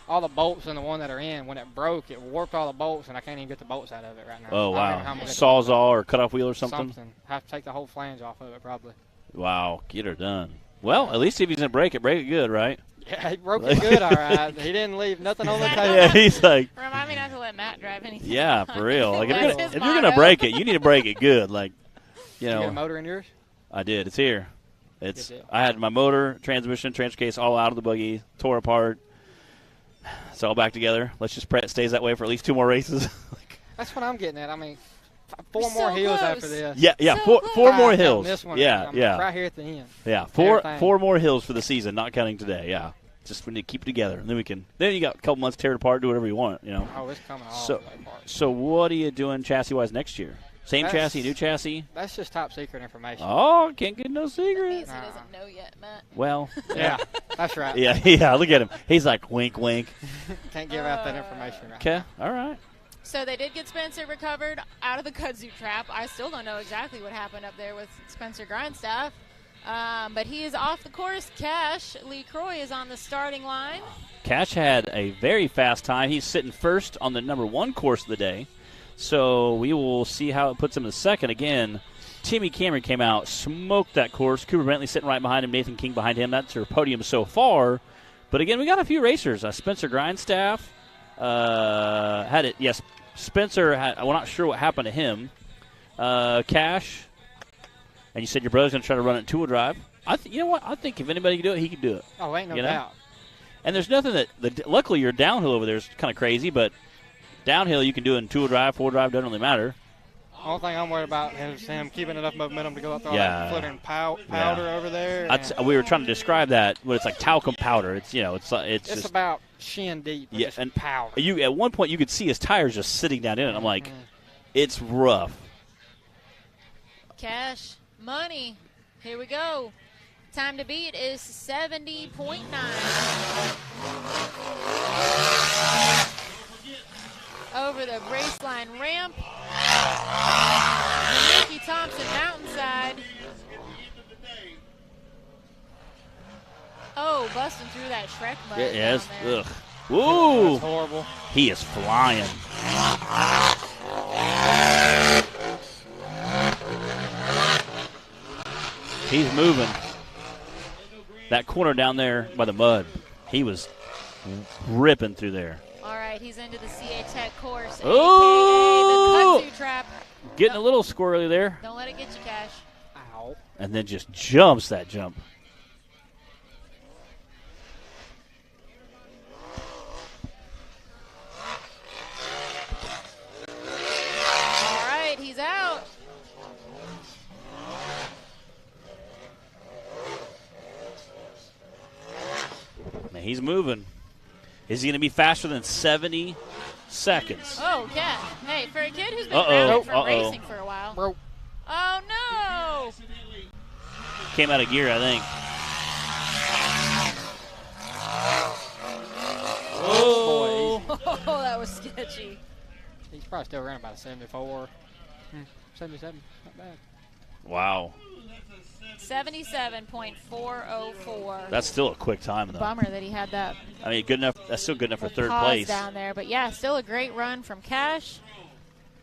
all the bolts in the one that are in, when it broke, it warped all the bolts, and I can't even get the bolts out of it right now. Oh, wow. Sawzall or cut-off wheel or something? Have to take the whole flange off of it, probably. Wow, get her done. Well, at least if he's going to break it good, right? Yeah, he broke it good, all right. He didn't leave nothing on the table. Yeah, he's like. Remind me not to let Matt drive anything. Yeah, for real. Like if you're gonna break it, you need to break it good. Like, you know. You got a motor in yours? I did. It's here. I had my motor, transmission, transfer case all out of the buggy, tore apart. It's all back together. Let's just pray it stays that way for at least 2 more races. That's what I'm getting at. I mean, 4 more hills after this. Yeah, so four more hills. This one, yeah. Right here at the end. Yeah, four more hills for the season, not counting today. Yeah, just we need to keep it together, and then we can. Then you got a couple months to tear it apart, do whatever you want. You know. Oh, it's coming all the way apart. So what are you doing chassis-wise next year? Same chassis, new chassis? That's just top secret information. Oh, can't get no secrets. He doesn't know yet, Matt. Well. Yeah, that's right. Yeah, look at him. He's like, wink, wink. Can't give out that information right Okay, all right. So they did get Spencer recovered out of the kudzu trap. I still don't know exactly what happened up there with Spencer Grindstaff. But he is off the course. Cash Lee Croy is on the starting line. Cash had a very fast time. He's sitting first on the number 1 course of the day. So we will see how it puts him in the second. Again, Timmy Cameron came out, smoked that course. Cooper Bentley sitting right behind him. Nathan King behind him. That's her podium so far. But again, we got a few racers. Spencer Grindstaff had it. Yes, Spencer had. We're not sure what happened to him. Cash. And you said your brother's going to try to run it in 2-wheel drive. You know what? I think if anybody can do it, he can do it. Oh, ain't no doubt. And there's nothing that luckily your downhill over there is kind of crazy, but downhill you can do it in 2-wheel drive, 4-wheel drive, doesn't really matter. The only thing I'm worried about is him keeping enough momentum to go up there, all that flittering powder over there. We were trying to describe that, but it's like talcum powder. It's it's just about shin deep. Yeah, and powder. You at one point you could see his tires just sitting down in it. I'm like, it's rough. Cash money. Here we go. Time to beat is 70.9. Over the Raceline ramp. The Mickey Thompson mountainside. Oh, busting through that Shrek mud. Yes. Ugh. Woo! That's horrible. He is flying. He's moving. That corner down there by the mud, he was ripping through there. All right, he's into the CA Tech course. Oh! The kudzu trap. Getting a little squirrely there. Don't let it get you, Cash. Ow. And then just jumps that jump. All right, he's out. Man, he's moving. Is he going to be faster than 70 seconds? Oh, yeah. Hey, for a kid who's been grounded from racing for a while. Bro. Oh, no. Came out of gear, I think. Oh, boy. Oh, that was sketchy. He's probably still running about a 74. 77. Not bad. Wow. 77.404. That's still a quick time, though. Bummer that he had that. I mean, good enough. That's still good enough for third pause place. Down there, but yeah, still a great run from Cash.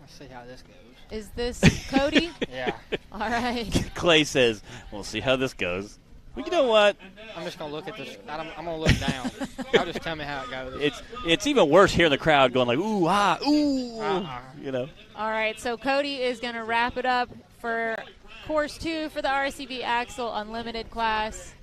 Let's see how this goes. Is this Cody? Yeah. All right. Clay says, "We'll see how this goes." Well, you know what? I'm just gonna look at this. I'm gonna look down. Y'all just tell me how it goes. It's even worse hearing the crowd going like, "Ooh, ah, ooh," you know. All right, so Cody is gonna wrap it up for Course 2 for the RCB Axle Unlimited class.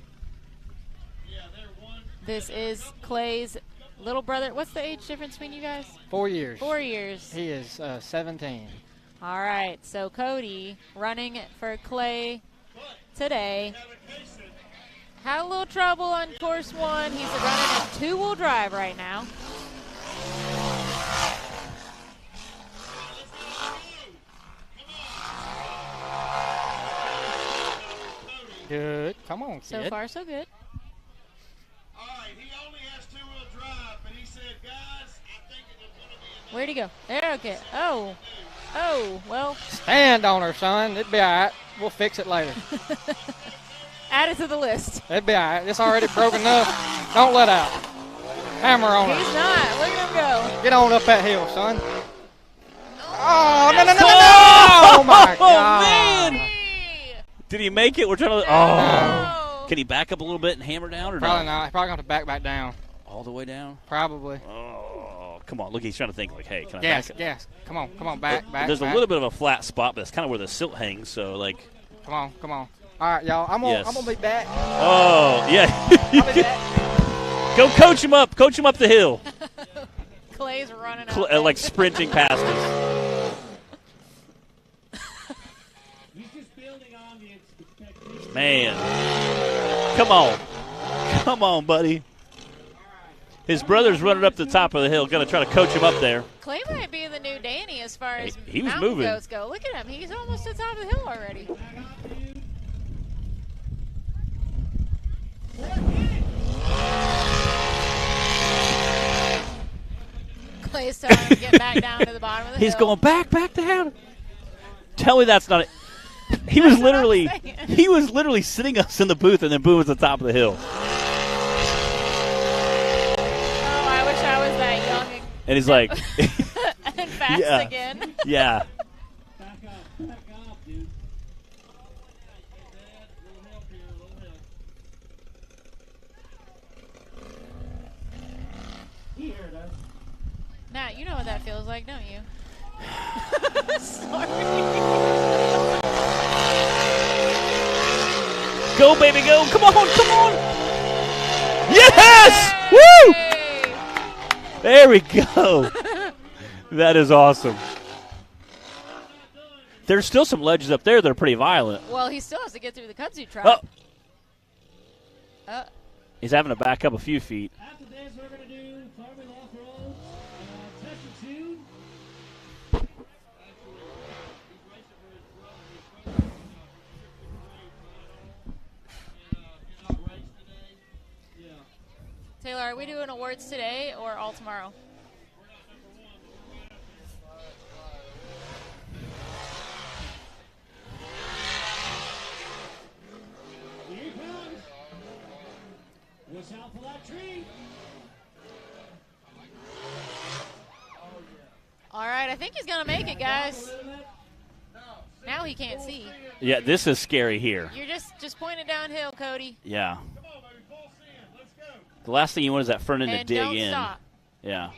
This is Clay's little brother. What's the age difference between you guys? 4 years. 4 years. He is 17. All right, so Cody running for Clay today. Had a little trouble on Course 1. He's running a 2-wheel drive right now. Good. Come on, kid. So far, so good. All right, he only has 2-wheel drive, but he said, guys, I think it is going to be Where'd he go? There, okay. Oh, well. Stand on her, son. It'd be all right. We'll fix it later. Add it to the list. It'd be all right. It's already broke enough. Don't let out. Hammer on it. He's not. Look at him go. Get on up that hill, son. Oh, no. Oh, my God. Man. Did he make it? We're trying to. Oh. Can he back up a little bit and hammer down? Or Probably not. He's probably going to have to back down. All the way down? Probably. Oh, come on. Look, he's trying to think, like, hey, can I Yes, back up? yes. Come on, back. There's a little bit of a flat spot, but that's kind of where the silt hangs, so, like. Come on. All right, y'all. I'm gonna be back. Oh, yeah. I'll be back. Go coach him up. Coach him up the hill. Clay's running out. Like sprinting past us. Man. Come on, buddy. His brother's running up the top of the hill. Going to try to coach him up there. Clay might be the new Danny as far as he was mountain moving. goats go. Look at him. He's almost to the top of the hill already. Clay's telling him to get back down to the bottom of the hill. He's going back down. Tell me that's not it. He was literally sitting us in the booth, and then boom, at the top of the hill. Oh, I wish I was that young. And he's like, and fast again. Yeah. Back off, dude. He heard us. Matt, you know what that feels like, don't you? Sorry. Go, baby, go. Come on. Yes! Woo! There we go. That is awesome. There's still some ledges up there that are pretty violent. Well, he still has to get through the kudzu trap. He's having to back up a few feet. After this, we're going to do Farming Off-Road, Testing 2. Taylor, are we doing awards today or all tomorrow? Here he comes. Watch out for that tree. All right, I think he's going to make it, guys. Now he can't see. Yeah, this is scary here. You're just pointing downhill, Cody. Yeah. The last thing you want is that front end to dig don't in. Stop. Yeah.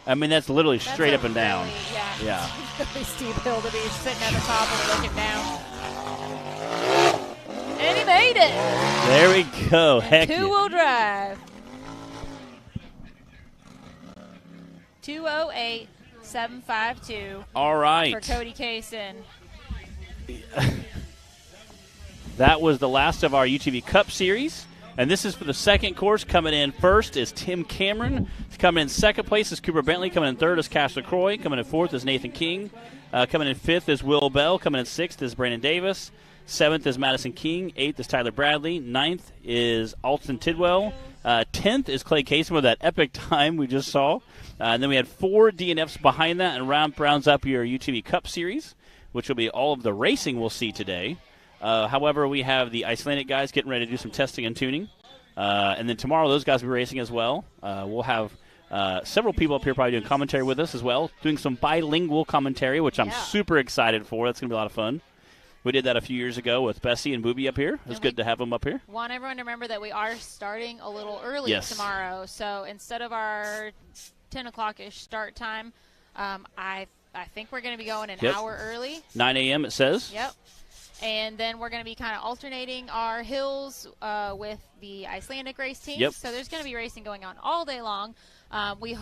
I mean, that's literally straight up and down. Really, Yeah. Really steep hill to be sitting at the top and looking down. And he made it. There we go. Heck yeah. Two-wheel drive. 208.752. All right. For Cody Kaysen. That was the last of our UTV Cup Series. And this is for the second course. Coming in first is Tim Cameron. Coming in second place is Cooper Bentley. Coming in third is Cash LaCroix. Coming in fourth is Nathan King. Coming in fifth is Will Bell. Coming in sixth is Brandon Davis. Seventh is Madison King. Eighth is Tyler Bradley. Ninth is Alton Tidwell. 10th is Clay Kaysen with that epic time we just saw. And then we had 4 DNFs behind that and rounds up your UTV Cup Series, which will be all of the racing we'll see today. However, we have the Icelandic guys getting ready to do some testing and tuning. And then tomorrow, those guys will be racing as well. We'll have several people up here probably doing commentary with us as well, doing some bilingual commentary, which I'm super excited for. That's going to be a lot of fun. We did that a few years ago with Bessie and Booby up here. It was good to have them up here. Want everyone to remember that we are starting a little early tomorrow. So instead of our 10 o'clock-ish start time, I think we're going to be going an hour early. 9 a.m. it says. Yep. And then we're going to be kind of alternating our hills with the Icelandic race team. Yep. So there's going to be racing going on all day long. We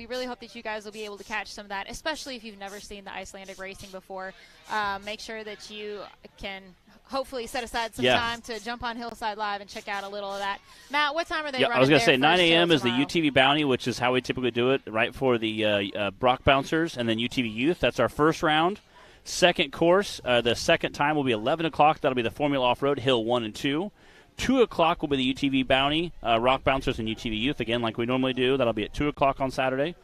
really hope that you guys will be able to catch some of that, especially if you've never seen the Icelandic racing before. Make sure that you can hopefully set aside some time to jump on Hillside Live and check out a little of that. Matt, what time are they running? I was going to say 9 a.m. is the tomorrow? UTV Bounty, which is how we typically do it, right for the Brock Bouncers, and then UTV Youth. That's our first round. Second course, the second time will be 11 o'clock. That'll be the Formula Off-Road, Hill 1 and 2. 2 o'clock will be the UTV Bounty, Rock Bouncers, and UTV Youth, again, like we normally do. That'll be at 2 o'clock on Saturday.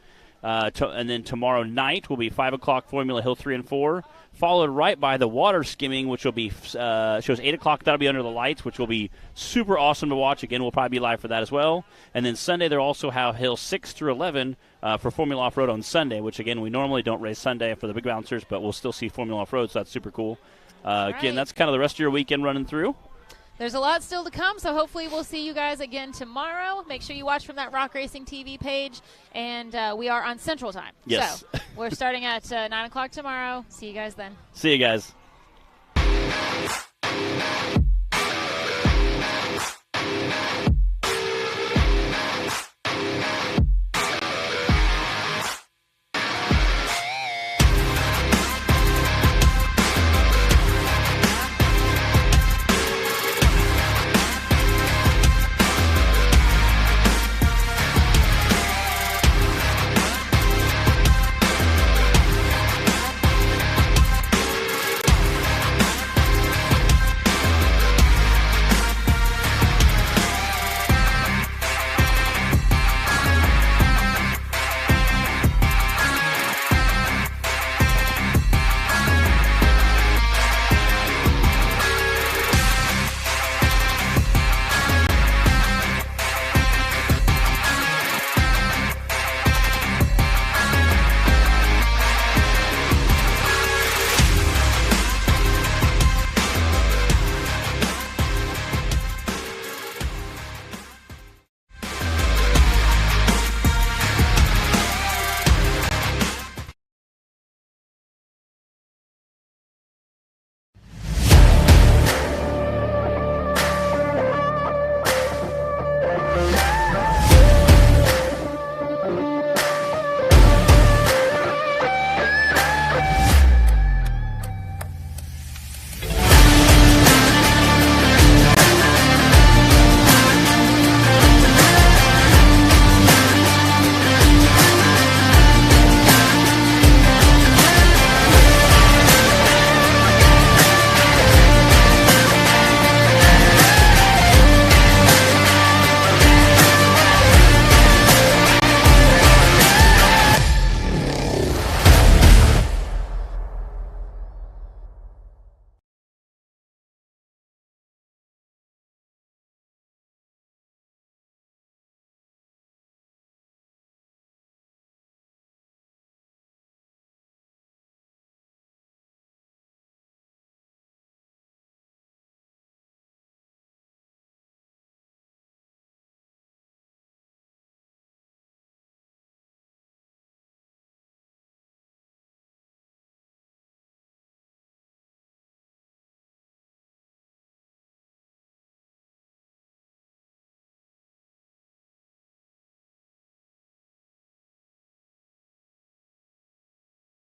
And then tomorrow night will be 5 o'clock Formula Hill 3 and 4, followed right by the water skimming, which will be shows 8 o'clock. That'll be under the lights, which will be super awesome to watch. Again, we'll probably be live for that as well. And then Sunday, they'll also have Hill 6 through 11 for Formula Off-Road on Sunday, which, again, we normally don't race Sunday for the big bouncers, but we'll still see Formula Off-Road, so that's super cool. Again, that's kind of the rest of your weekend running through. There's a lot still to come, so hopefully we'll see you guys again tomorrow. Make sure you watch from that Rock Racing TV page, and we are on Central Time. Yes. So we're starting at 9 o'clock tomorrow. See you guys then. See you guys.